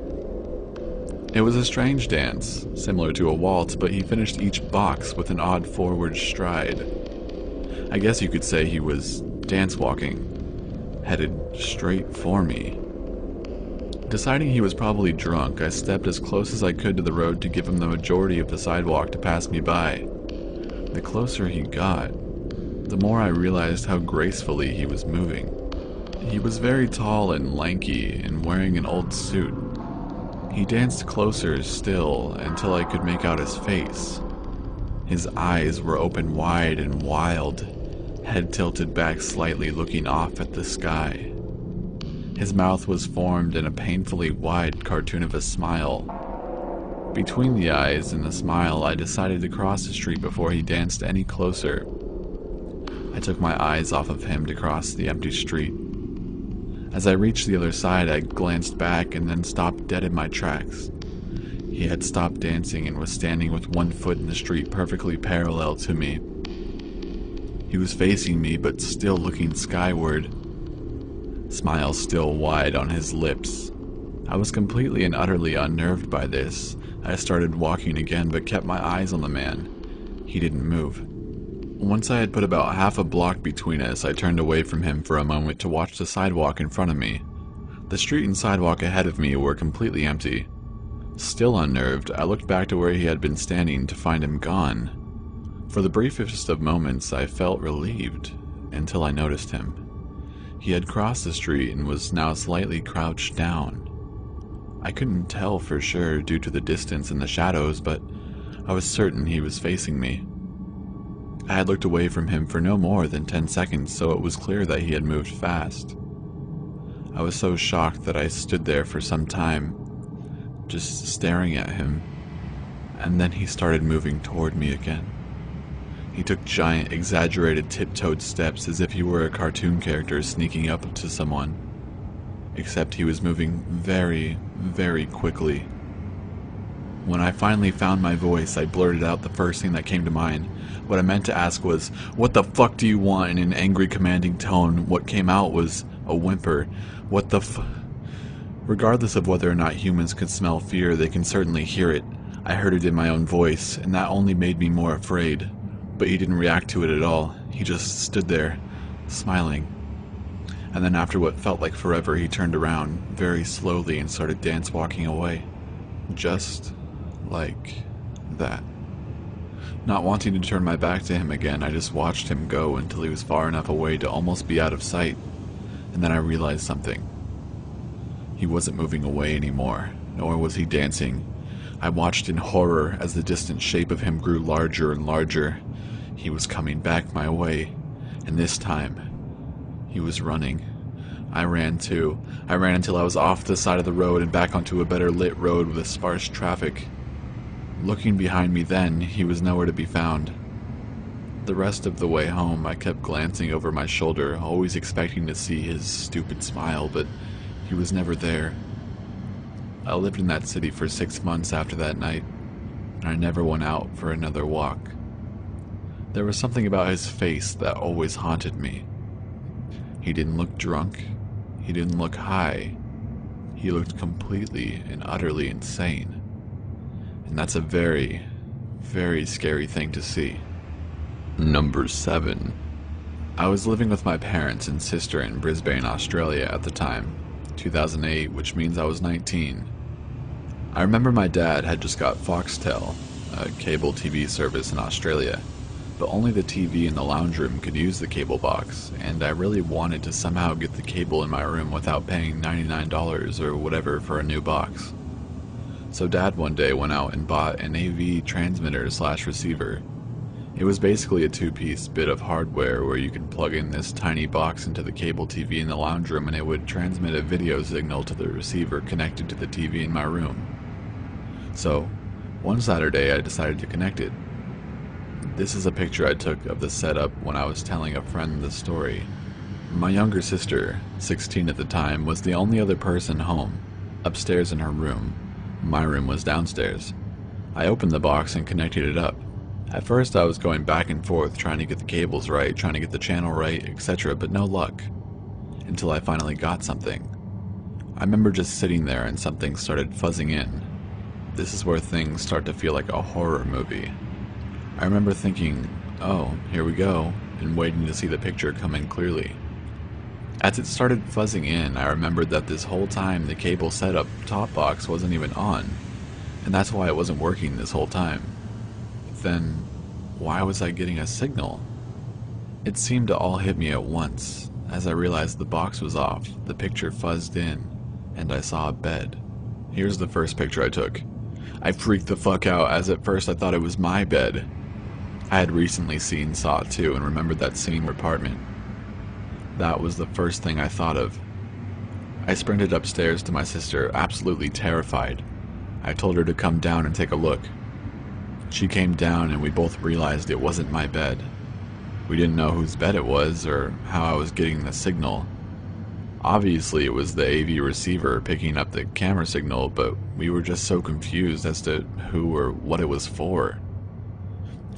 It was a strange dance, similar to a waltz, but he finished each box with an odd forward stride. I guess you could say he was dance walking, headed straight for me. Deciding he was probably drunk, I stepped as close as I could to the road to give him the majority of the sidewalk to pass me by. The closer he got, the more I realized how gracefully he was moving. He was very tall and lanky and wearing an old suit. He danced closer still until I could make out his face. His eyes were open wide and wild, head tilted back slightly, looking off at the sky. His mouth was formed in a painfully wide cartoon of a smile. Between the eyes and the smile, I decided to cross the street before he danced any closer. I took my eyes off of him to cross the empty street. As I reached the other side, I glanced back and then stopped dead in my tracks. He had stopped dancing and was standing with one foot in the street perfectly parallel to me. He was facing me, but still looking skyward, smile still wide on his lips. I was completely and utterly unnerved by this. I started walking again, but kept my eyes on the man. He didn't move. Once I had put about half a block between us, I turned away from him for a moment to watch the sidewalk in front of me. The street and sidewalk ahead of me were completely empty. Still unnerved, I looked back to where he had been standing to find him gone. For the briefest of moments, I felt relieved, until I noticed him. He had crossed the street and was now slightly crouched down. I couldn't tell for sure due to the distance and the shadows, but I was certain he was facing me. I had looked away from him for no more than 10 seconds, so it was clear that he had moved fast. I was so shocked that I stood there for some time, just staring at him, and then he started moving toward me again. He took giant, exaggerated tiptoed steps as if he were a cartoon character sneaking up to someone. Except he was moving very, very quickly. When I finally found my voice, I blurted out the first thing that came to mind. What I meant to ask was, "What the fuck do you want?" in an angry, commanding tone. What came out was a whimper. What the f... Regardless of whether or not humans can smell fear, they can certainly hear it. I heard it in my own voice, and that only made me more afraid. But he didn't react to it at all. He just stood there, smiling. And then after what felt like forever, he turned around, very slowly, and started dance walking away. Just like that. Not wanting to turn my back to him again, I just watched him go until he was far enough away to almost be out of sight. And then I realized something. He wasn't moving away anymore. nor was he dancing. I watched in horror as the distant shape of him grew larger and larger. He was coming back my way, and this time, he was running. I ran too. I ran until I was off the side of the road and back onto a better lit road with sparse traffic. Looking behind me then, he was nowhere to be found. The rest of the way home, I kept glancing over my shoulder, always expecting to see his stupid smile, but he was never there. I lived in that city for 6 months after that night, and I never went out for another walk. There was something about his face that always haunted me. He didn't look drunk. He didn't look high. He looked completely and utterly insane. And that's a very, very scary thing to see. Number 7. I was living with my parents and sister in Brisbane, Australia at the time, 2008, which means I was 19. I remember my dad had just got Foxtel, a cable TV service in Australia, but only the TV in the lounge room could use the cable box, and I really wanted to somehow get the cable in my room without paying $99 or whatever for a new box. So Dad one day went out and bought an AV transmitter/receiver. It was basically a two-piece bit of hardware where you could plug in this tiny box into the cable TV in the lounge room and it would transmit a video signal to the receiver connected to the TV in my room. So, one Saturday I decided to connect it. This is a picture I took of the setup when I was telling a friend the story. My younger sister, 16 at the time, was the only other person home, upstairs in her room. My room was downstairs. I opened the box and connected it up. At first I was going back and forth trying to get the cables right, trying to get the channel right, etc., but no luck. Until I finally got something. I remember just sitting there and something started fuzzing in. This is where things start to feel like a horror movie. I remember thinking, oh, here we go, and waiting to see the picture come in clearly. As it started fuzzing in, I remembered that this whole time the cable setup top box wasn't even on, and that's why it wasn't working this whole time. Then, why was I getting a signal? It seemed to all hit me at once. As I realized the box was off, the picture fuzzed in, and I saw a bed. Here's the first picture I took. I freaked the fuck out, as at first I thought it was my bed. I had recently seen Saw 2 and remembered that scene in her apartment. That was the first thing I thought of. I sprinted upstairs to my sister, absolutely terrified. I told her to come down and take a look. She came down and we both realized it wasn't my bed. We didn't know whose bed it was or how I was getting the signal. Obviously it was the AV receiver picking up the camera signal, but we were just so confused as to who or what it was for.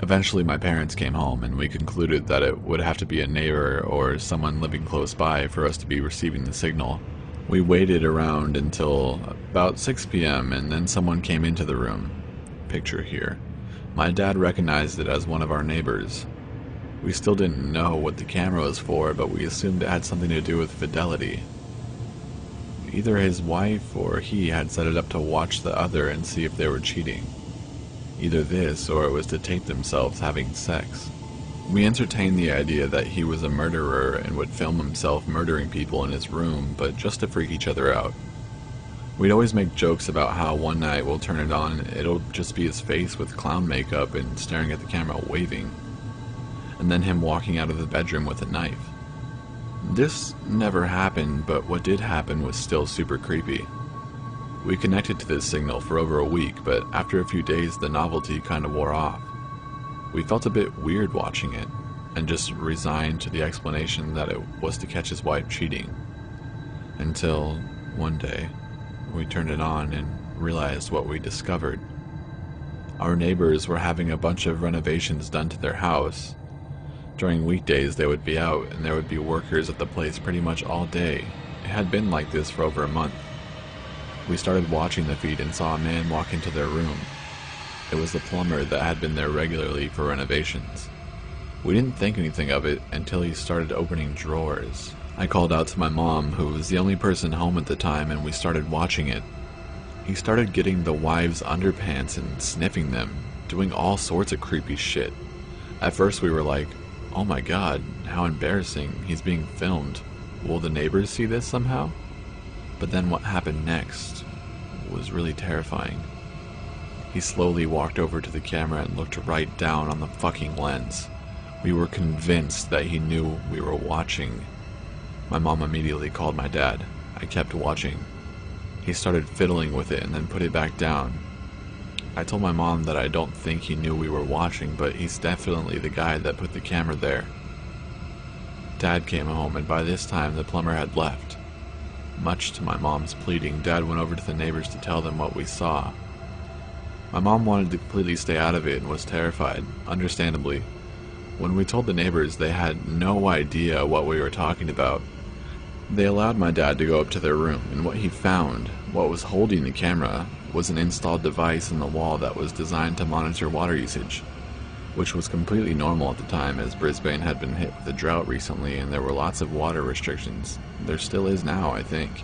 Eventually my parents came home and we concluded that it would have to be a neighbor or someone living close by for us to be receiving the signal. We waited around until about 6 p.m. and then someone came into the room. Picture here. My dad recognized it as one of our neighbors. We still didn't know what the camera was for, but we assumed it had something to do with fidelity. Either his wife or he had set it up to watch the other and see if they were cheating. Either this, or it was to tape themselves having sex. We entertained the idea that he was a murderer and would film himself murdering people in his room, but just to freak each other out. We'd always make jokes about how one night we'll turn it on, it'll just be his face with clown makeup and staring at the camera waving. And then him walking out of the bedroom with a knife. This never happened, but what did happen was still super creepy. We connected to this signal for over a week, but after a few days the novelty kind of wore off. We felt a bit weird watching it, and just resigned to the explanation that it was to catch his wife cheating. Until one day, we turned it on and realized what we discovered. Our neighbors were having a bunch of renovations done to their house. During weekdays they would be out and there would be workers at the place pretty much all day. It had been like this for over a month. We started watching the feed and saw a man walk into their room. It was the plumber that had been there regularly for renovations. We didn't think anything of it until he started opening drawers. I called out to my mom, who was the only person home at the time, and we started watching it. He started getting the wives' underpants and sniffing them, doing all sorts of creepy shit. At first we were like, oh my god, how embarrassing, he's being filmed. Will the neighbors see this somehow? But then what happened next was really terrifying. He slowly walked over to the camera and looked right down on the fucking lens. We were convinced that he knew we were watching. My mom immediately called my dad. I kept watching. He started fiddling with it and then put it back down. I told my mom that I don't think he knew we were watching, but he's definitely the guy that put the camera there. Dad came home, and by this time the plumber had left. Much to my mom's pleading, Dad went over to the neighbors to tell them what we saw. My mom wanted to completely stay out of it and was terrified, understandably. When we told the neighbors, they had no idea what we were talking about. They allowed my dad to go up to their room, and what he found, what was holding the camera, was an installed device in the wall that was designed to monitor water usage, which was completely normal at the time, as Brisbane had been hit with a drought recently and there were lots of water restrictions. There still is now, I think.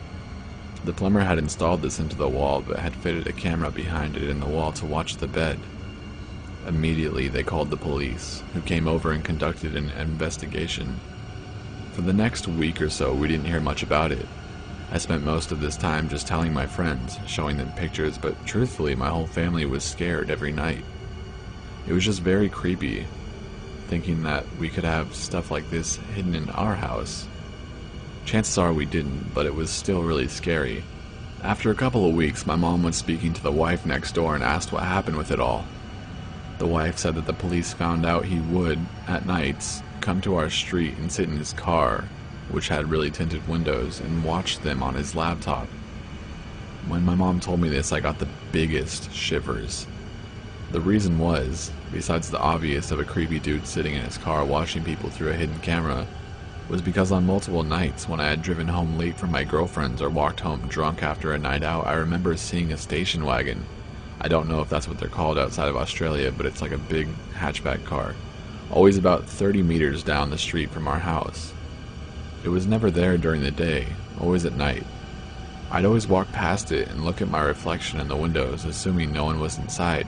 The plumber had installed this into the wall, but had fitted a camera behind it in the wall to watch the bed. Immediately they called the police, who came over and conducted an investigation. For the next week or so, we didn't hear much about it. I spent most of this time just telling my friends, showing them pictures, but truthfully my whole family was scared every night. It was just very creepy, thinking that we could have stuff like this hidden in our house. Chances are we didn't, but it was still really scary. After a couple of weeks, my mom was speaking to the wife next door and asked what happened with it all. The wife said that the police found out he would, at nights, come to our street and sit in his car, which had really tinted windows, and watch them on his laptop. When my mom told me this, I got the biggest shivers. The reason was, besides the obvious of a creepy dude sitting in his car watching people through a hidden camera, was because on multiple nights when I had driven home late from my girlfriend's or walked home drunk after a night out, I remember seeing a station wagon. I don't know if that's what they're called outside of Australia, but it's like a big hatchback car, always about 30 meters down the street from our house. It was never there during the day, always at night. I'd always walk past it and look at my reflection in the windows, assuming no one was inside.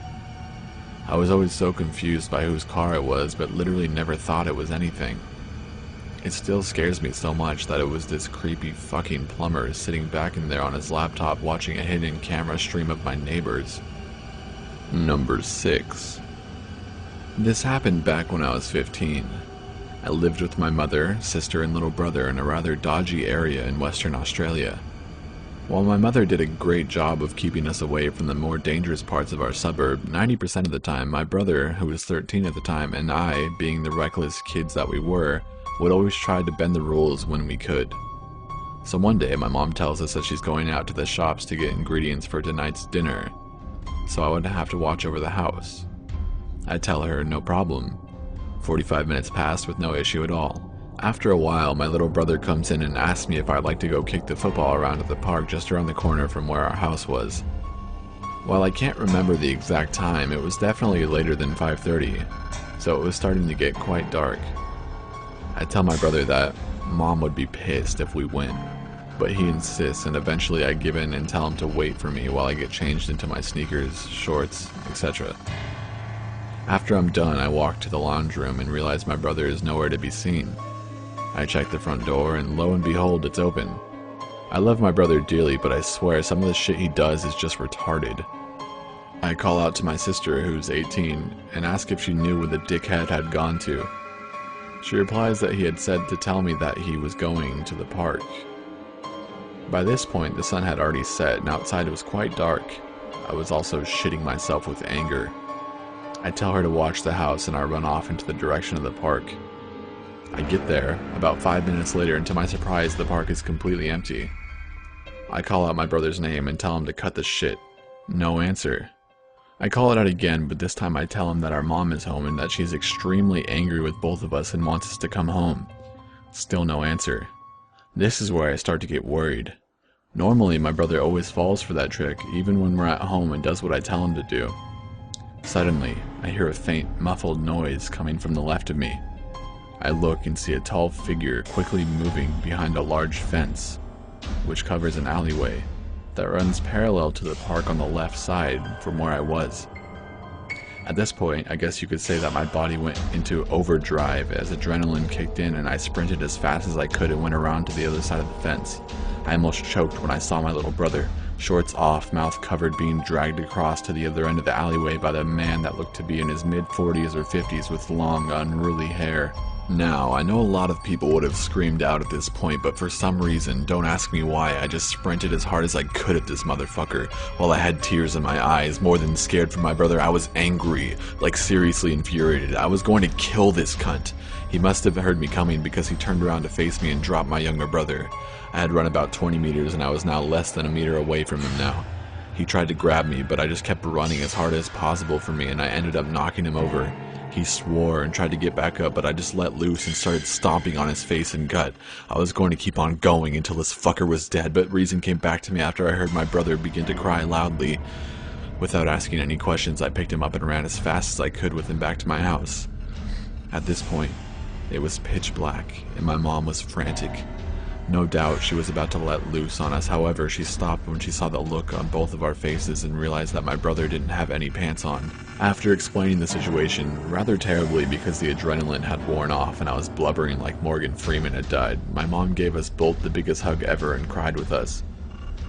I was always so confused by whose car it was, but literally never thought it was anything. It still scares me so much that it was this creepy fucking plumber sitting back in there on his laptop watching a hidden camera stream of my neighbors. Number 6. This happened back when I was 15. I lived with my mother, sister, and little brother in a rather dodgy area in Western Australia. While my mother did a great job of keeping us away from the more dangerous parts of our suburb, 90% of the time my brother, who was 13 at the time, and I, being the reckless kids that we were, would always try to bend the rules when we could. So one day my mom tells us that she's going out to the shops to get ingredients for tonight's dinner, so I would have to watch over the house. I tell her no problem. 45 minutes passed with no issue at all. After a while, my little brother comes in and asks me if I'd like to go kick the football around at the park just around the corner from where our house was. While I can't remember the exact time, it was definitely later than 5:30, so it was starting to get quite dark. I tell my brother that Mom would be pissed if we went, but he insists, and eventually I give in and tell him to wait for me while I get changed into my sneakers, shorts, etc. After I'm done, I walk to the lounge room and realize my brother is nowhere to be seen. I check the front door, and lo and behold, it's open. I love my brother dearly, but I swear some of the shit he does is just retarded. I call out to my sister, who's 18, and ask if she knew where the dickhead had gone to. She replies that he had said to tell me that he was going to the park. By this point, the sun had already set, and outside it was quite dark. I was also shitting myself with anger. I tell her to watch the house, and I run off into the direction of the park. I get there, about 5 minutes later, and to my surprise, the park is completely empty. I call out my brother's name and tell him to cut the shit. No answer. I call it out again, but this time I tell him that our mom is home and that she's extremely angry with both of us and wants us to come home. Still no answer. This is where I start to get worried. Normally, my brother always falls for that trick, even when we're at home, and does what I tell him to do. Suddenly, I hear a faint, muffled noise coming from the left of me. I look and see a tall figure quickly moving behind a large fence, which covers an alleyway that runs parallel to the park on the left side from where I was. At this point, I guess you could say that my body went into overdrive as adrenaline kicked in, and I sprinted as fast as I could and went around to the other side of the fence. I almost choked when I saw my little brother, shorts off, mouth covered, being dragged across to the other end of the alleyway by the man that looked to be in his mid-40s or 50s with long, unruly hair. Now, I know a lot of people would have screamed out at this point, but for some reason, don't ask me why, I just sprinted as hard as I could at this motherfucker. While I had tears in my eyes, more than scared for my brother, I was angry, like seriously infuriated. I was going to kill this cunt. He must have heard me coming because he turned around to face me and dropped my younger brother. I had run about 20 meters and I was now less than a meter away from him now. He tried to grab me, but I just kept running as hard as possible for me and I ended up knocking him over. He swore and tried to get back up, but I just let loose and started stomping on his face and gut. I was going to keep on going until this fucker was dead, but reason came back to me after I heard my brother begin to cry loudly. Without asking any questions, I picked him up and ran as fast as I could with him back to my house. At this point, it was pitch black, and my mom was frantic. No doubt she was about to let loose on us, however, she stopped when she saw the look on both of our faces and realized that my brother didn't have any pants on. After explaining the situation, rather terribly because the adrenaline had worn off and I was blubbering like Morgan Freeman had died, my mom gave us both the biggest hug ever and cried with us.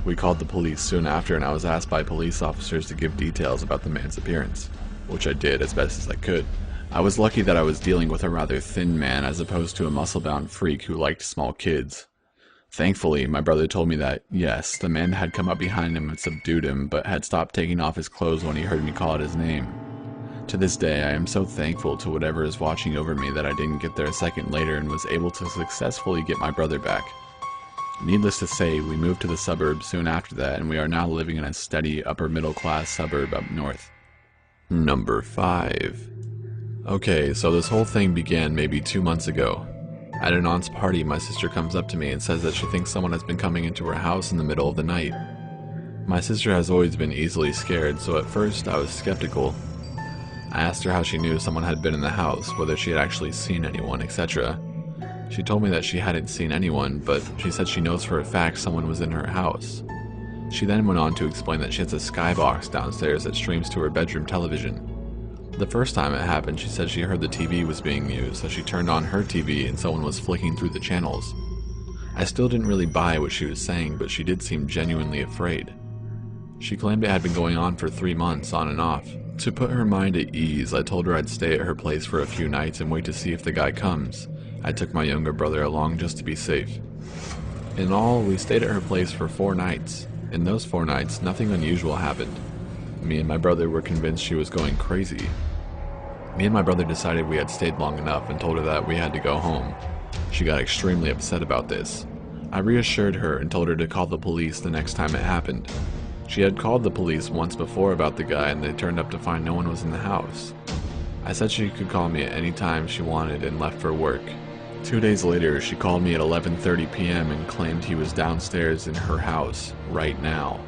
We called the police soon after and I was asked by police officers to give details about the man's appearance, which I did as best as I could. I was lucky that I was dealing with a rather thin man as opposed to a muscle-bound freak who liked small kids. Thankfully, my brother told me that, yes, the man had come up behind him and subdued him, but had stopped taking off his clothes when he heard me call out his name. To this day, I am so thankful to whatever is watching over me that I didn't get there a second later and was able to successfully get my brother back. Needless to say, we moved to the suburbs soon after that, and we are now living in a steady upper-middle-class suburb up north. Number 5. Okay, so this whole thing began maybe 2 months ago. At an aunt's party, my sister comes up to me and says that she thinks someone has been coming into her house in the middle of the night. My sister has always been easily scared, so at first I was skeptical. I asked her how she knew someone had been in the house, whether she had actually seen anyone, etc. She told me that she hadn't seen anyone, but she said she knows for a fact someone was in her house. She then went on to explain that she has a skybox downstairs that streams to her bedroom television. The first time it happened, she said she heard the TV was being used, so she turned on her TV and someone was flicking through the channels. I still didn't really buy what she was saying, but she did seem genuinely afraid. She claimed it had been going on for 3 months, on and off. To put her mind at ease, I told her I'd stay at her place for a few nights and wait to see if the guy comes. I took my younger brother along just to be safe. In all, we stayed at her place for 4 nights. In those 4 nights, nothing unusual happened. Me and my brother were convinced she was going crazy. Me and my brother decided we had stayed long enough and told her that we had to go home. She got extremely upset about this. I reassured her and told her to call the police the next time it happened. She had called the police once before about the guy and they turned up to find no one was in the house. I said she could call me at any time she wanted and left for work. 2 days later, she called me at 11:30 p.m. and claimed he was downstairs in her house, right now.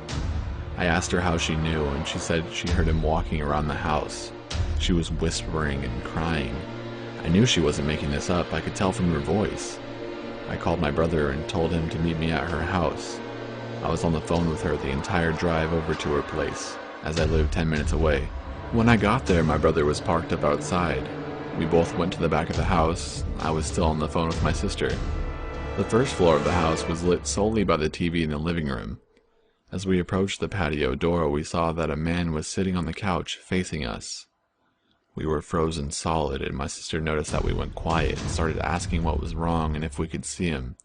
I asked her how she knew and she said she heard him walking around the house. She was whispering and crying. I knew she wasn't making this up, I could tell from her voice. I called my brother and told him to meet me at her house. I was on the phone with her the entire drive over to her place, as I lived 10 minutes away. When I got there, my brother was parked up outside. We both went to the back of the house. I was still on the phone with my sister. The first floor of the house was lit solely by the TV in the living room. As we approached the patio door, we saw that a man was sitting on the couch facing us. We were frozen solid, and my sister noticed that we went quiet and started asking what was wrong and if we could see him.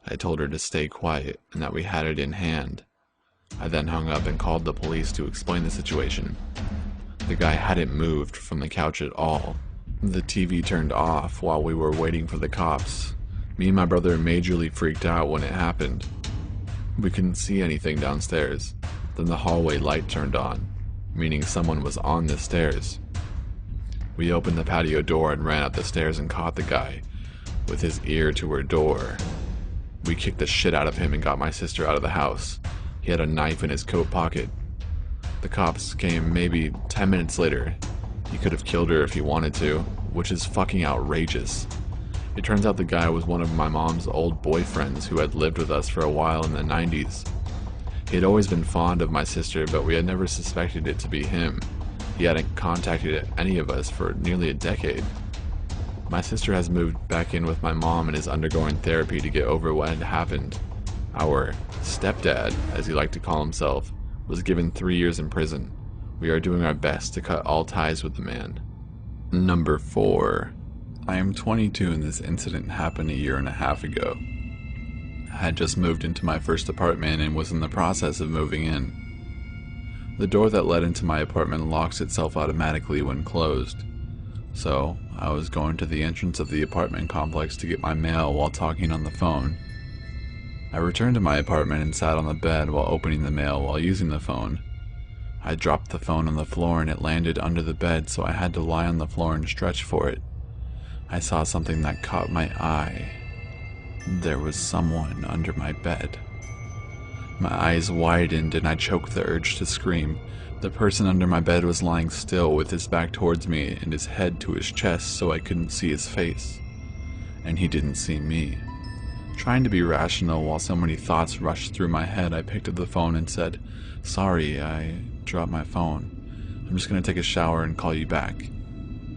I told her to stay quiet and that we had it in hand. I then hung up and called the police to explain the situation. The guy hadn't moved from the couch at all. The TV turned off while we were waiting for the cops. Me and my brother majorly freaked out when it happened. We couldn't see anything downstairs. Then the hallway light turned on, meaning someone was on the stairs. We opened the patio door and ran up the stairs and caught the guy, with his ear to her door. We kicked the shit out of him and got my sister out of the house. He had a knife in his coat pocket. The cops came maybe 10 minutes later. He could have killed her if he wanted to, which is fucking outrageous. It turns out the guy was one of my mom's old boyfriends who had lived with us for a while in the 90s. He had always been fond of my sister, but we had never suspected it to be him. He hadn't contacted any of us for nearly a decade. My sister has moved back in with my mom and is undergoing therapy to get over what had happened. Our stepdad, as he liked to call himself, was given 3 years in prison. We are doing our best to cut all ties with the man. Number 4. I am 22 and this incident happened a year and a half ago. I had just moved into my first apartment and was in the process of moving in. The door that led into my apartment locks itself automatically when closed, so I was going to the entrance of the apartment complex to get my mail while talking on the phone. I returned to my apartment and sat on the bed while opening the mail while using the phone. I dropped the phone on the floor and it landed under the bed, so I had to lie on the floor and stretch for it. I saw something that caught my eye. There was someone under my bed. My eyes widened and I choked the urge to scream. The person under my bed was lying still with his back towards me and his head to his chest so I couldn't see his face. And he didn't see me. Trying to be rational while so many thoughts rushed through my head, I picked up the phone and said, "Sorry, I dropped my phone. I'm just going to take a shower and call you back."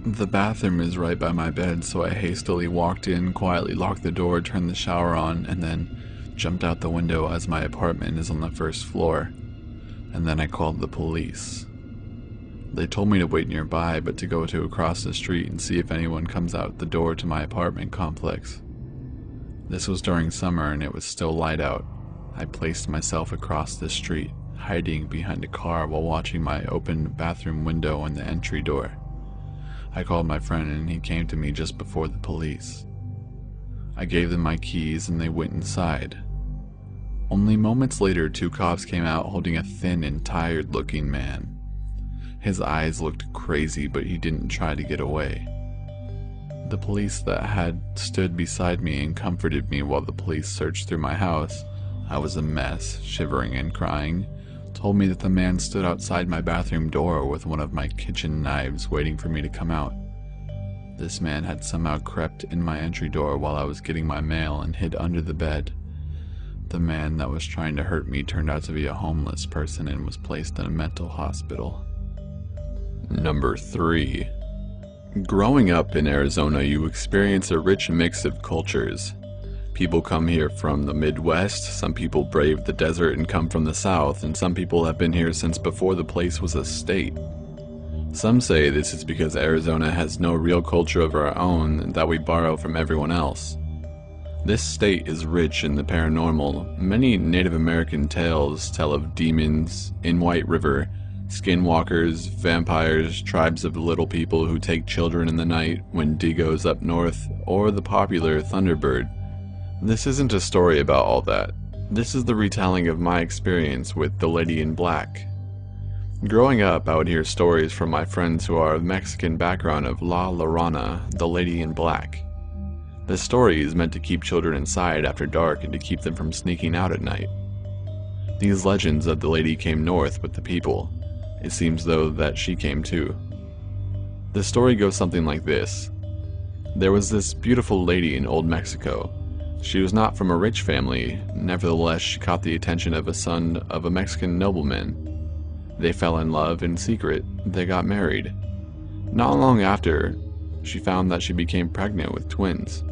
The bathroom is right by my bed, so I hastily walked in, quietly locked the door, turned the shower on, and then jumped out the window as my apartment is on the first floor. And then I called the police. They told me to wait nearby, but to go to across the street and see if anyone comes out the door to my apartment complex. This was during summer and it was still light out. I placed myself across the street, hiding behind a car while watching my open bathroom window and the entry door. I called my friend and he came to me just before the police. I gave them my keys and they went inside. Only moments later, 2 cops came out holding a thin and tired-looking man. His eyes looked crazy, but he didn't try to get away. The police that had stood beside me and comforted me while the police searched through my house, I was a mess, shivering and crying, told me that the man stood outside my bathroom door with one of my kitchen knives waiting for me to come out. This man had somehow crept in my entry door while I was getting my mail and hid under the bed. The man that was trying to hurt me turned out to be a homeless person and was placed in a mental hospital. Number 3. Growing up in Arizona, you experience a rich mix of cultures. People come here from the Midwest, some people brave the desert and come from the South, and some people have been here since before the place was a state. Some say this is because Arizona has no real culture of our own and that we borrow from everyone else. This state is rich in the paranormal. Many Native American tales tell of demons in White River, skinwalkers, vampires, tribes of little people who take children in the night, Wendigos up north, or the popular Thunderbird. This isn't a story about all that. This is the retelling of my experience with the Lady in Black. Growing up, I would hear stories from my friends who are of Mexican background of La Llorona, the Lady in Black. This story is meant to keep children inside after dark and to keep them from sneaking out at night. These legends of the lady came north with the people. It seems though that she came too. The story goes something like this. There was this beautiful lady in Old Mexico. She was not from a rich family, nevertheless she caught the attention of a son of a Mexican nobleman. They fell in love in secret. They got married. Not long after, she found that she became pregnant with twins.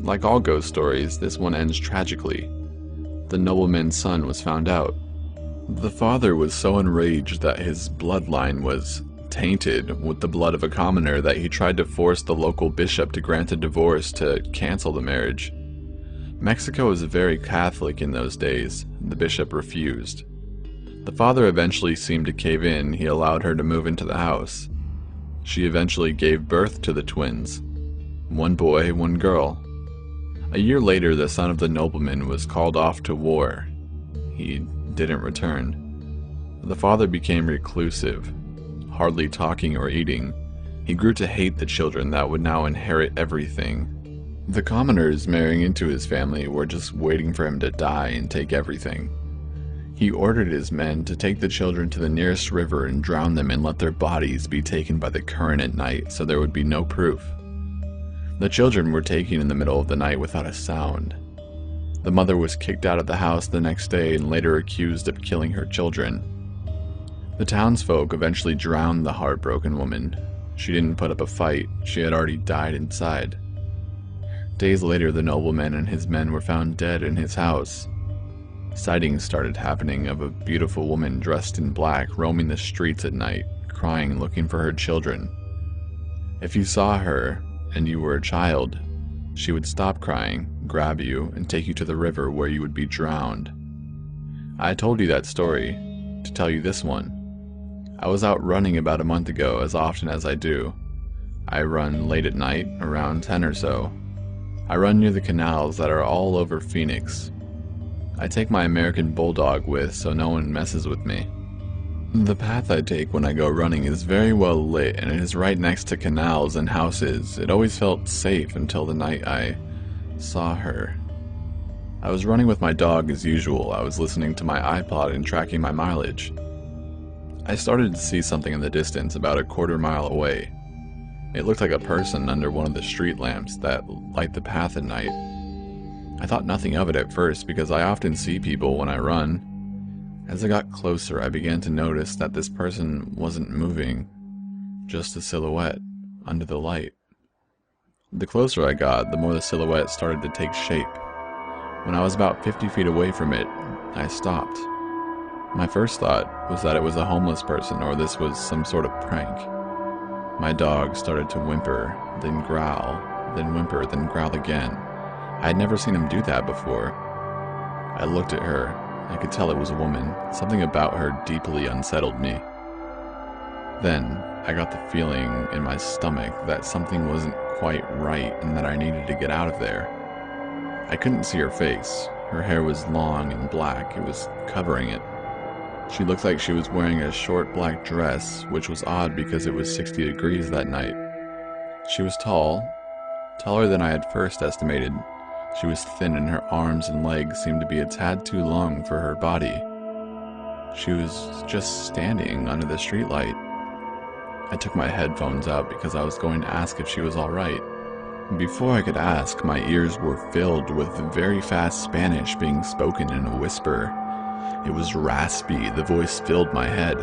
Like all ghost stories, this one ends tragically. The nobleman's son was found out. The father was so enraged that his bloodline was tainted with the blood of a commoner that he tried to force the local bishop to grant a divorce to cancel the marriage. Mexico was very Catholic in those days. The bishop refused. The father eventually seemed to cave in. He allowed her to move into the house. She eventually gave birth to the twins. 1 boy, 1 girl. A year later, the son of the nobleman was called off to war. He didn't return. The father became reclusive, hardly talking or eating. He grew to hate the children that would now inherit everything. The commoners marrying into his family were just waiting for him to die and take everything. He ordered his men to take the children to the nearest river and drown them and let their bodies be taken by the current at night so there would be no proof. The children were taken in the middle of the night without a sound. The mother was kicked out of the house the next day and later accused of killing her children. The townsfolk eventually drowned the heartbroken woman. She didn't put up a fight. She had already died inside. Days later, the nobleman and his men were found dead in his house. Sightings started happening of a beautiful woman dressed in black roaming the streets at night, crying, looking for her children. If you saw her and you were a child, she would stop crying, grab you, and take you to the river where you would be drowned. I told you that story to tell you this one. I was out running about a month ago, as often as I do. I run late at night, around 10 or so. I run near the canals that are all over Phoenix. I take my American Bulldog with so no one messes with me. The path I take when I go running is very well lit, and it is right next to canals and houses. It always felt safe until the night I saw her. I was running with my dog as usual. I was listening to my iPod and tracking my mileage. I started to see something in the distance about a quarter-mile away. It looked like a person under one of the street lamps that light the path at night. I thought nothing of it at first because I often see people when I run. As I got closer, I began to notice that this person wasn't moving, just a silhouette under the light. The closer I got, the more the silhouette started to take shape. When I was about 50 feet away from it, I stopped. My first thought was that it was a homeless person or this was some sort of prank. My dog started to whimper, then growl, then whimper, then growl again. I had never seen him do that before. I looked at her. I could tell it was a woman. Something about her deeply unsettled me. Then, I got the feeling in my stomach that something wasn't quite right and that I needed to get out of there. I couldn't see her face. Her hair was long and black. It was covering it. She looked like she was wearing a short black dress, which was odd because it was 60 degrees that night. She was tall, taller than I had first estimated. She was thin and her arms and legs seemed to be a tad too long for her body. She was just standing under the streetlight. I took my headphones out because I was going to ask if she was alright. Before I could ask, my ears were filled with very fast Spanish being spoken in a whisper. It was raspy, the voice filled my head.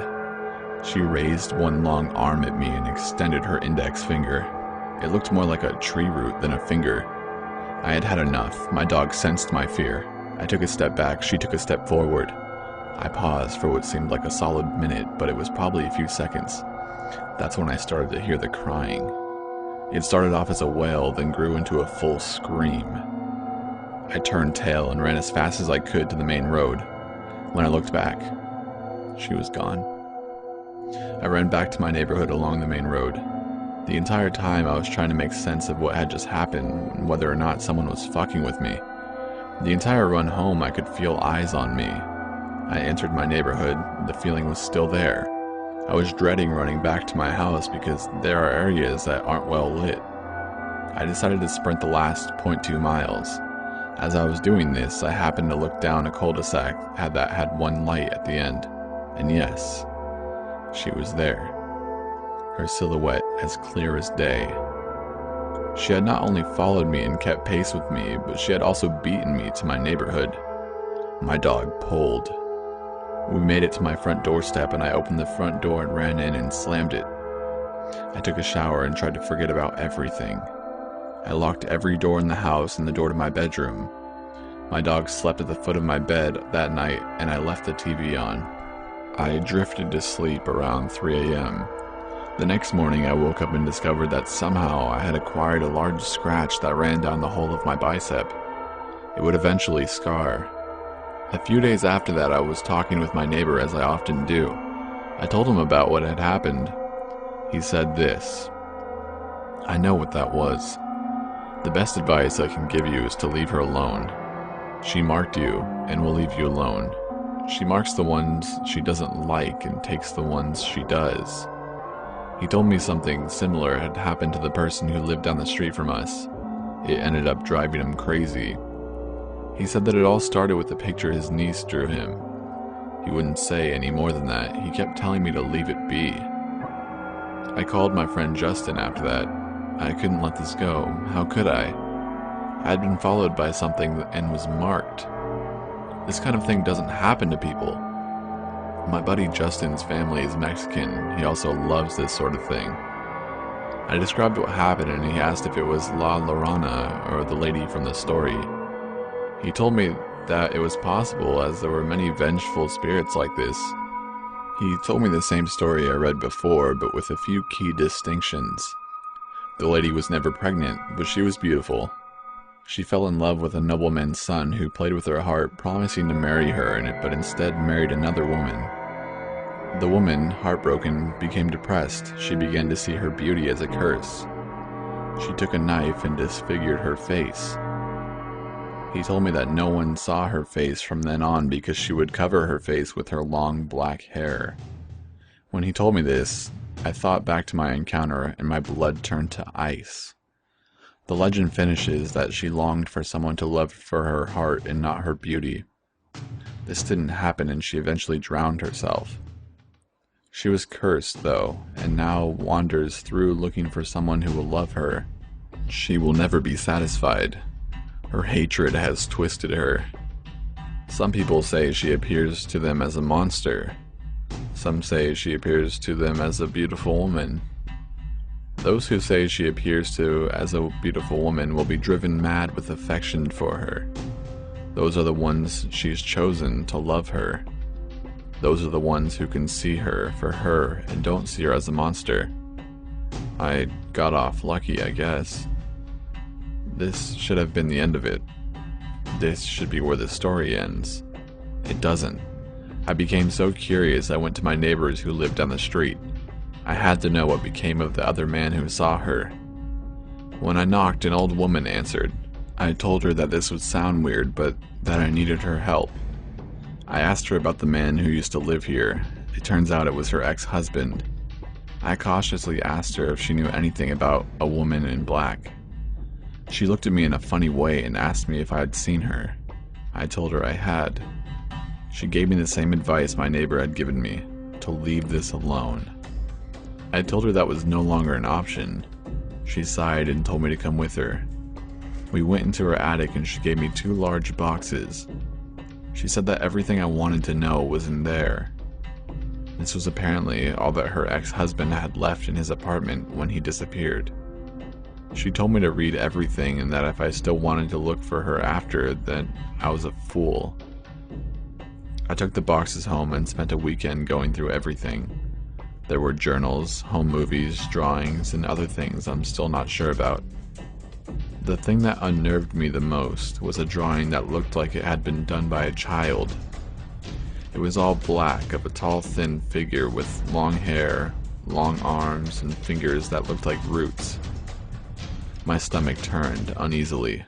She raised one long arm at me and extended her index finger. It looked more like a tree root than a finger. I had had enough. My dog sensed my fear. I took a step back, she took a step forward. I paused for what seemed like a solid minute, but it was probably a few seconds. That's when I started to hear the crying. It started off as a wail, then grew into a full scream. I turned tail and ran as fast as I could to the main road. When I looked back, she was gone. I ran back to my neighborhood along the main road. The entire time I was trying to make sense of what had just happened and whether or not someone was fucking with me. The entire run home I could feel eyes on me. I entered my neighborhood, the feeling was still there. I was dreading running back to my house because there are areas that aren't well lit. I decided to sprint the last 0.2 miles. As I was doing this, I happened to look down a cul-de-sac that had one light at the end. And yes, she was there. Her silhouette as clear as day. She had not only followed me and kept pace with me, but she had also beaten me to my neighborhood. My dog pulled. We made it to my front doorstep and I opened the front door and ran in and slammed it. I took a shower and tried to forget about everything. I locked every door in the house and the door to my bedroom. My dog slept at the foot of my bed that night and I left the TV on. I drifted to sleep around 3 a.m. The next morning I woke up and discovered that somehow I had acquired a large scratch that ran down the whole of my bicep. It would eventually scar. A few days after that I was talking with my neighbor as I often do. I told him about what had happened. He said this: "I know what that was. The best advice I can give you is to leave her alone. She marked you and will leave you alone. She marks the ones she doesn't like and takes the ones she does." He told me something similar had happened to the person who lived down the street from us. It ended up driving him crazy. He said that it all started with the picture his niece drew him. He wouldn't say any more than that. He kept telling me to leave it be. I called my friend Justin after that. I couldn't let this go. How could I? I had been followed by something and was marked. This kind of thing doesn't happen to people. My buddy Justin's family is Mexican. He also loves this sort of thing. I described what happened and he asked if it was La Llorona or the lady from the story. He told me that it was possible, as there were many vengeful spirits like this. He told me the same story I read before, but with a few key distinctions. The lady was never pregnant, but she was beautiful. She fell in love with a nobleman's son who played with her heart, promising to marry her, but instead married another woman. The woman, heartbroken, became depressed. She began to see her beauty as a curse. She took a knife and disfigured her face. He told me that no one saw her face from then on because she would cover her face with her long black hair. When he told me this, I thought back to my encounter and my blood turned to ice. The legend finishes that she longed for someone to love for her heart and not her beauty. This didn't happen and she eventually drowned herself. She was cursed, though, and now wanders through looking for someone who will love her. She will never be satisfied. Her hatred has twisted her. Some people say she appears to them as a monster. Some say she appears to them as a beautiful woman. Those who say she appears to as a beautiful woman will be driven mad with affection for her. Those are the ones she's chosen to love her. Those are the ones who can see her for her and don't see her as a monster. I got off lucky, I guess. This should have been the end of it. This should be where the story ends. It doesn't. I became so curious I went to my neighbors who lived down the street. I had to know what became of the other man who saw her. When I knocked, an old woman answered. I told her that this would sound weird, but that I needed her help. I asked her about the man who used to live here. It turns out it was her ex-husband. I cautiously asked her if she knew anything about a woman in black. She looked at me in a funny way and asked me if I had seen her. I told her I had. She gave me the same advice my neighbor had given me, to leave this alone. I told her that was no longer an option. She sighed and told me to come with her. We went into her attic and she gave me 2 large boxes. She said that everything I wanted to know was in there. This was apparently all that her ex-husband had left in his apartment when he disappeared. She told me to read everything and that if I still wanted to look for her after, then I was a fool. I took the boxes home and spent a weekend going through everything. There were journals, home movies, drawings, and other things I'm still not sure about. The thing that unnerved me the most was a drawing that looked like it had been done by a child. It was all black, of a tall, thin figure with long hair, long arms, and fingers that looked like roots. My stomach turned uneasily.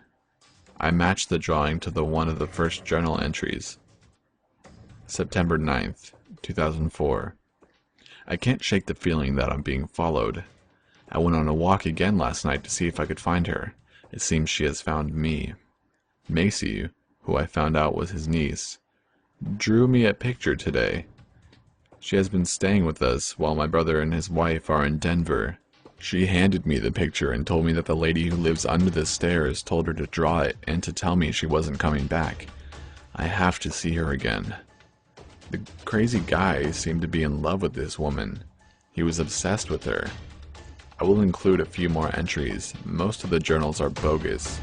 I matched the drawing to one of the first journal entries. September 9th, 2004. I can't shake the feeling that I'm being followed. I went on a walk again last night to see if I could find her. It seems she has found me. Macy, who I found out was his niece, drew me a picture today. She has been staying with us while my brother and his wife are in Denver. She handed me the picture and told me that the lady who lives under the stairs told her to draw it and to tell me she wasn't coming back. I have to see her again. The crazy guy seemed to be in love with this woman. He was obsessed with her. I will include a few more entries. Most of the journals are bogus.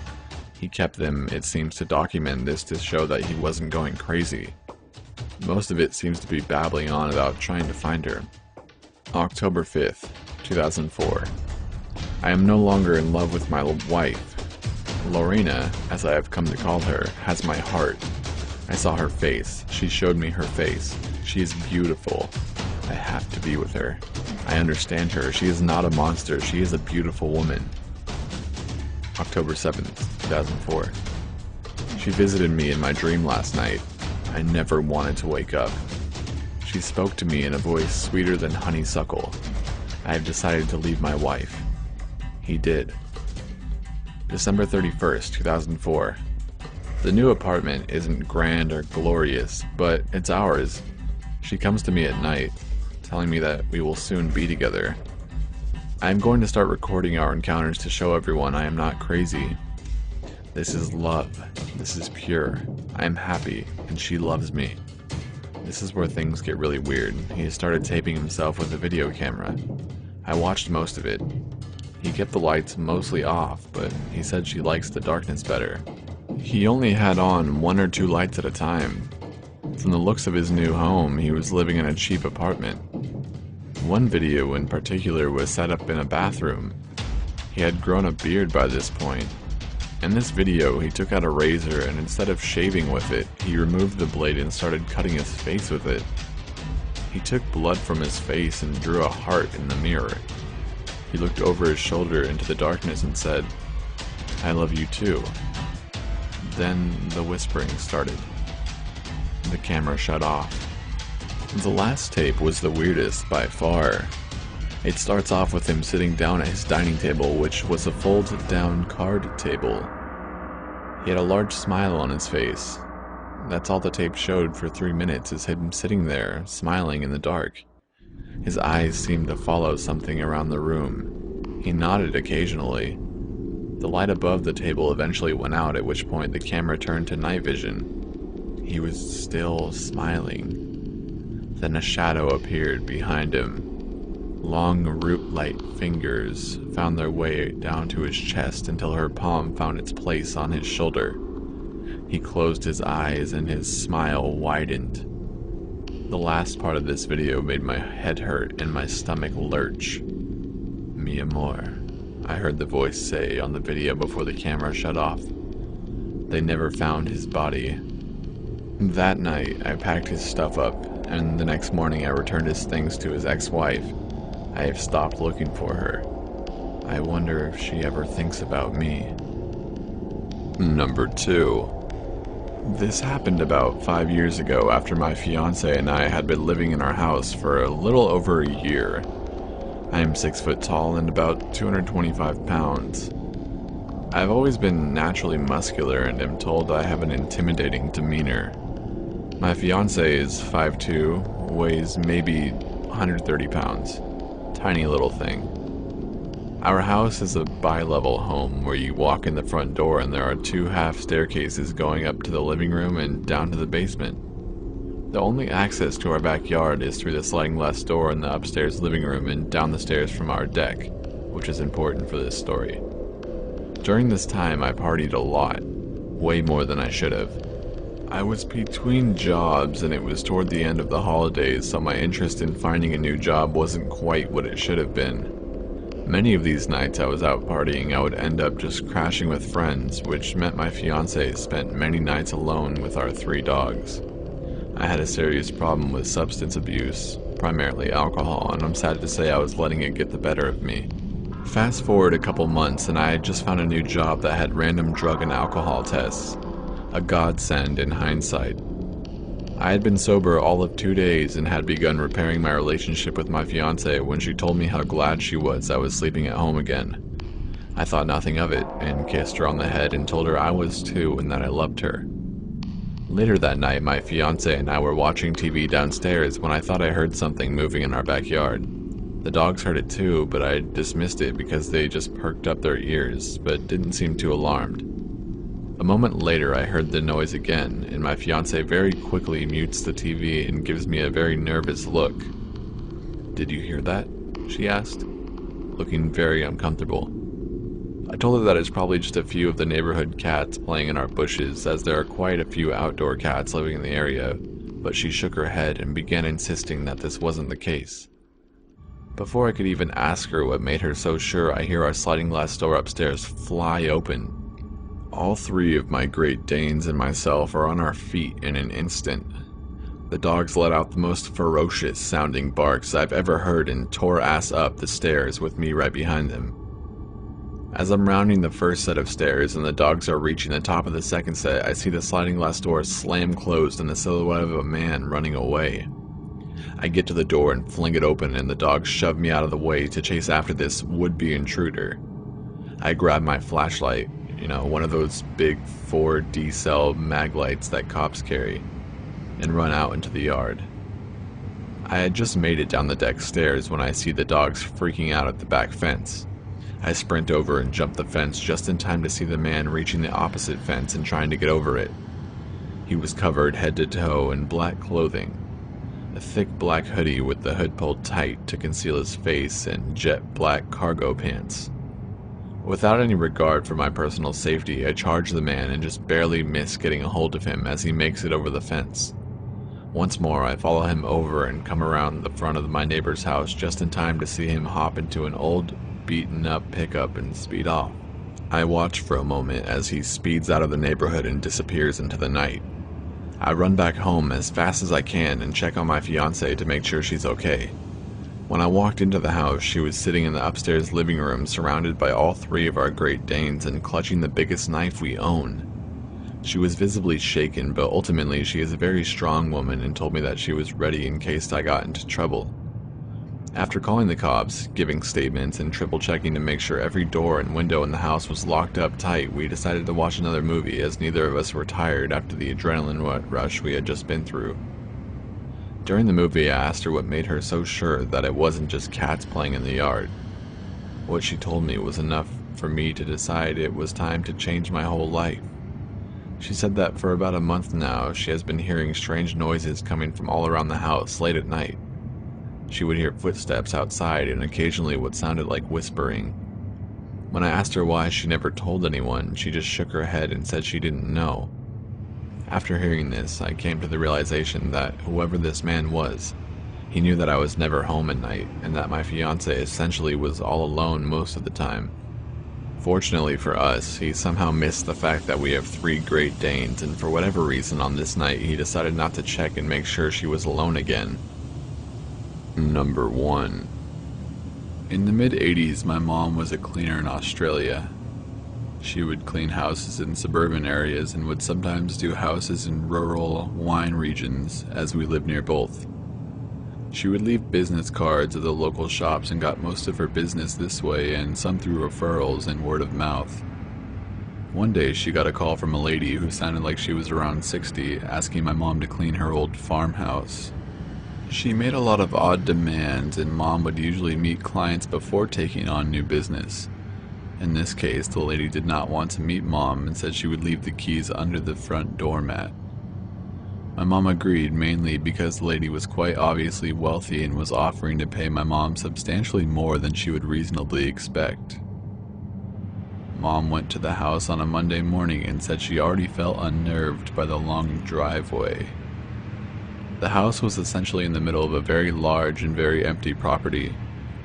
He kept them, it seems, to document this to show that he wasn't going crazy. Most of it seems to be babbling on about trying to find her. October 5th, 2004. I am no longer in love with my wife. Lorena, as I have come to call her, has my heart. I saw her face. She showed me her face. She is beautiful. I have to be with her. I understand her. She is not a monster. She is a beautiful woman. October 7th, 2004. She visited me in my dream last night. I never wanted to wake up. She spoke to me in a voice sweeter than honeysuckle. I have decided to leave my wife. He did. December 31st, 2004. The new apartment isn't grand or glorious, but it's ours. She comes to me at night, telling me that we will soon be together. I am going to start recording our encounters to show everyone I am not crazy. This is love. This is pure. I am happy, and she loves me. This is where things get really weird. He has started taping himself with a video camera. I watched most of it. He kept the lights mostly off, but he said she likes the darkness better. He only had on 1 or 2 lights at a time. From the looks of his new home, he was living in a cheap apartment. One video in particular was set up in a bathroom. He had grown a beard by this point. In this video, he took out a razor and instead of shaving with it, he removed the blade and started cutting his face with it. He took blood from his face and drew a heart in the mirror. He looked over his shoulder into the darkness and said, "I love you too." Then the whispering started. The camera shut off. The last tape was the weirdest by far. It starts off with him sitting down at his dining table, which was a folded-down card table. He had a large smile on his face. That's all the tape showed for 3 minutes, is him sitting there, smiling in the dark. His eyes seemed to follow something around the room. He nodded occasionally. The light above the table eventually went out, at which point the camera turned to night vision. He was still smiling. Then a shadow appeared behind him. Long root-like fingers found their way down to his chest until her palm found its place on his shoulder. He closed his eyes and his smile widened. The last part of this video made my head hurt and my stomach lurch. "Mi amor," I heard the voice say on the video before the camera shut off. They never found his body. That night, I packed his stuff up, and the next morning I returned his things to his ex-wife. I have stopped looking for her. I wonder if she ever thinks about me. Number 2. This happened about 5 years ago after my fiance and I had been living in our house for a little over a year. I am 6 foot tall and about 225 pounds. I've always been naturally muscular and am told I have an intimidating demeanor. My fiance is 5'2", weighs maybe 130 pounds. Tiny little thing. Our house is a bi-level home where you walk in the front door and there are 2 half staircases going up to the living room and down to the basement. The only access to our backyard is through the sliding glass door in the upstairs living room and down the stairs from our deck, which is important for this story. During this time I partied a lot, way more than I should have. I was between jobs and it was toward the end of the holidays, so my interest in finding a new job wasn't quite what it should have been. Many of these nights I was out partying, I would end up just crashing with friends, which meant my fiance spent many nights alone with our 3 dogs. I had a serious problem with substance abuse, primarily alcohol, and I'm sad to say I was letting it get the better of me. Fast forward a couple months and I had just found a new job that had random drug and alcohol tests. A godsend in hindsight. I had been sober all of 2 days and had begun repairing my relationship with my fiance when she told me how glad she was I was sleeping at home again. I thought nothing of it and kissed her on the head and told her I was too and that I loved her. Later that night, my fiance and I were watching TV downstairs when I thought I heard something moving in our backyard. The dogs heard it too, but I dismissed it because they just perked up their ears, but didn't seem too alarmed. A moment later, I heard the noise again, and my fiance very quickly mutes the TV and gives me a very nervous look. "Did you hear that?" she asked, looking very uncomfortable. I told her that it's probably just a few of the neighborhood cats playing in our bushes, as there are quite a few outdoor cats living in the area, but she shook her head and began insisting that this wasn't the case. Before I could even ask her what made her so sure, I hear our sliding glass door upstairs fly open. All 3 of my Great Danes and myself are on our feet in an instant. The dogs let out the most ferocious sounding barks I've ever heard and tore ass up the stairs with me right behind them. As I'm rounding the first set of stairs and the dogs are reaching the top of the second set, I see the sliding glass door slam closed and the silhouette of a man running away. I get to the door and fling it open and the dogs shove me out of the way to chase after this would-be intruder. I grab my flashlight, one of those big 4D cell mag lights that cops carry, and run out into the yard. I had just made it down the deck stairs when I see the dogs freaking out at the back fence. I sprint over and jump the fence just in time to see the man reaching the opposite fence and trying to get over it. He was covered head to toe in black clothing, a thick black hoodie with the hood pulled tight to conceal his face and jet black cargo pants. Without any regard for my personal safety, I charge the man and just barely miss getting a hold of him as he makes it over the fence. Once more, I follow him over and come around the front of my neighbor's house just in time to see him hop into an old, beaten-up pickup and speed off. I watch for a moment as he speeds out of the neighborhood and disappears into the night. I run back home as fast as I can and check on my fiancée to make sure she's okay. When I walked into the house, she was sitting in the upstairs living room surrounded by all 3 of our Great Danes and clutching the biggest knife we own. She was visibly shaken, but ultimately she is a very strong woman and told me that she was ready in case I got into trouble. After calling the cops, giving statements, and triple checking to make sure every door and window in the house was locked up tight, we decided to watch another movie as neither of us were tired after the adrenaline rush we had just been through. During the movie, I asked her what made her so sure that it wasn't just cats playing in the yard. What she told me was enough for me to decide it was time to change my whole life. She said that for about a month now, she has been hearing strange noises coming from all around the house late at night. She would hear footsteps outside and occasionally what sounded like whispering. When I asked her why she never told anyone, she just shook her head and said she didn't know. After hearing this, I came to the realization that whoever this man was, he knew that I was never home at night and that my fiancée essentially was all alone most of the time. Fortunately for us, he somehow missed the fact that we have 3 Great Danes, and for whatever reason on this night he decided not to check and make sure she was alone again. Number 1. In the mid-80s, my mom was a cleaner in Australia. She would clean houses in suburban areas and would sometimes do houses in rural wine regions, as we lived near both. She would leave business cards at the local shops and got most of her business this way and some through referrals and word of mouth. One day she got a call from a lady who sounded like she was around 60, asking my mom to clean her old farmhouse. She made a lot of odd demands, and Mom would usually meet clients before taking on new business. In this case, the lady did not want to meet Mom and said she would leave the keys under the front doormat. My mom agreed, mainly because the lady was quite obviously wealthy and was offering to pay my mom substantially more than she would reasonably expect. Mom went to the house on a Monday morning and said she already felt unnerved by the long driveway. The house was essentially in the middle of a very large and very empty property.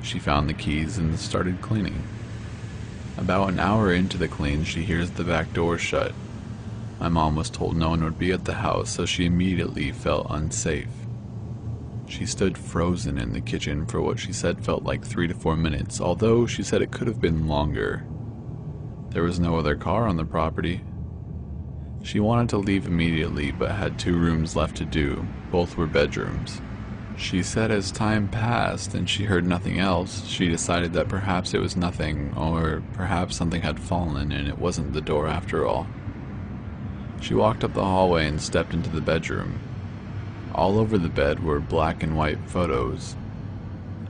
She found the keys and started cleaning. About an hour into the clean, she hears the back door shut. My mom was told no one would be at the house, so she immediately felt unsafe. She stood frozen in the kitchen for what she said felt like 3 to 4 minutes, although she said it could have been longer. There was no other car on the property. She wanted to leave immediately, but had 2 rooms left to do. Both were bedrooms. She said as time passed and she heard nothing else, she decided that perhaps it was nothing, or perhaps something had fallen and it wasn't the door after all. She walked up the hallway and stepped into the bedroom. All over the bed were black and white photos.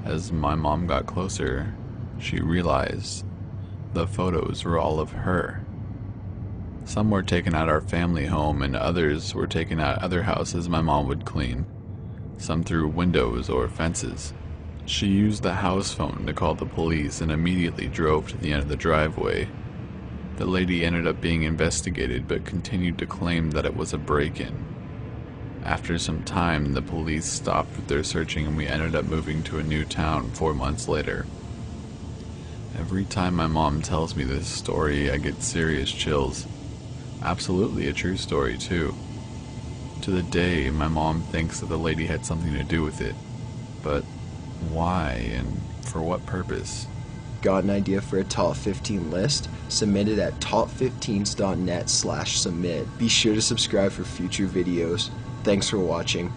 As my mom got closer, she realized the photos were all of her. Some were taken at our family home and others were taken at other houses my mom would clean, some through windows or fences. She used the house phone to call the police and immediately drove to the end of the driveway. The lady ended up being investigated but continued to claim that it was a break-in. After some time, the police stopped with their searching and we ended up moving to a new town 4 months later. Every time my mom tells me this story, I get serious chills. Absolutely a true story, too. To the day, my mom thinks that the lady had something to do with it. But why and for what purpose? Got an idea for a top 15 list? Submit it at top15s.net/submit. Be sure to subscribe for future videos. Thanks for watching.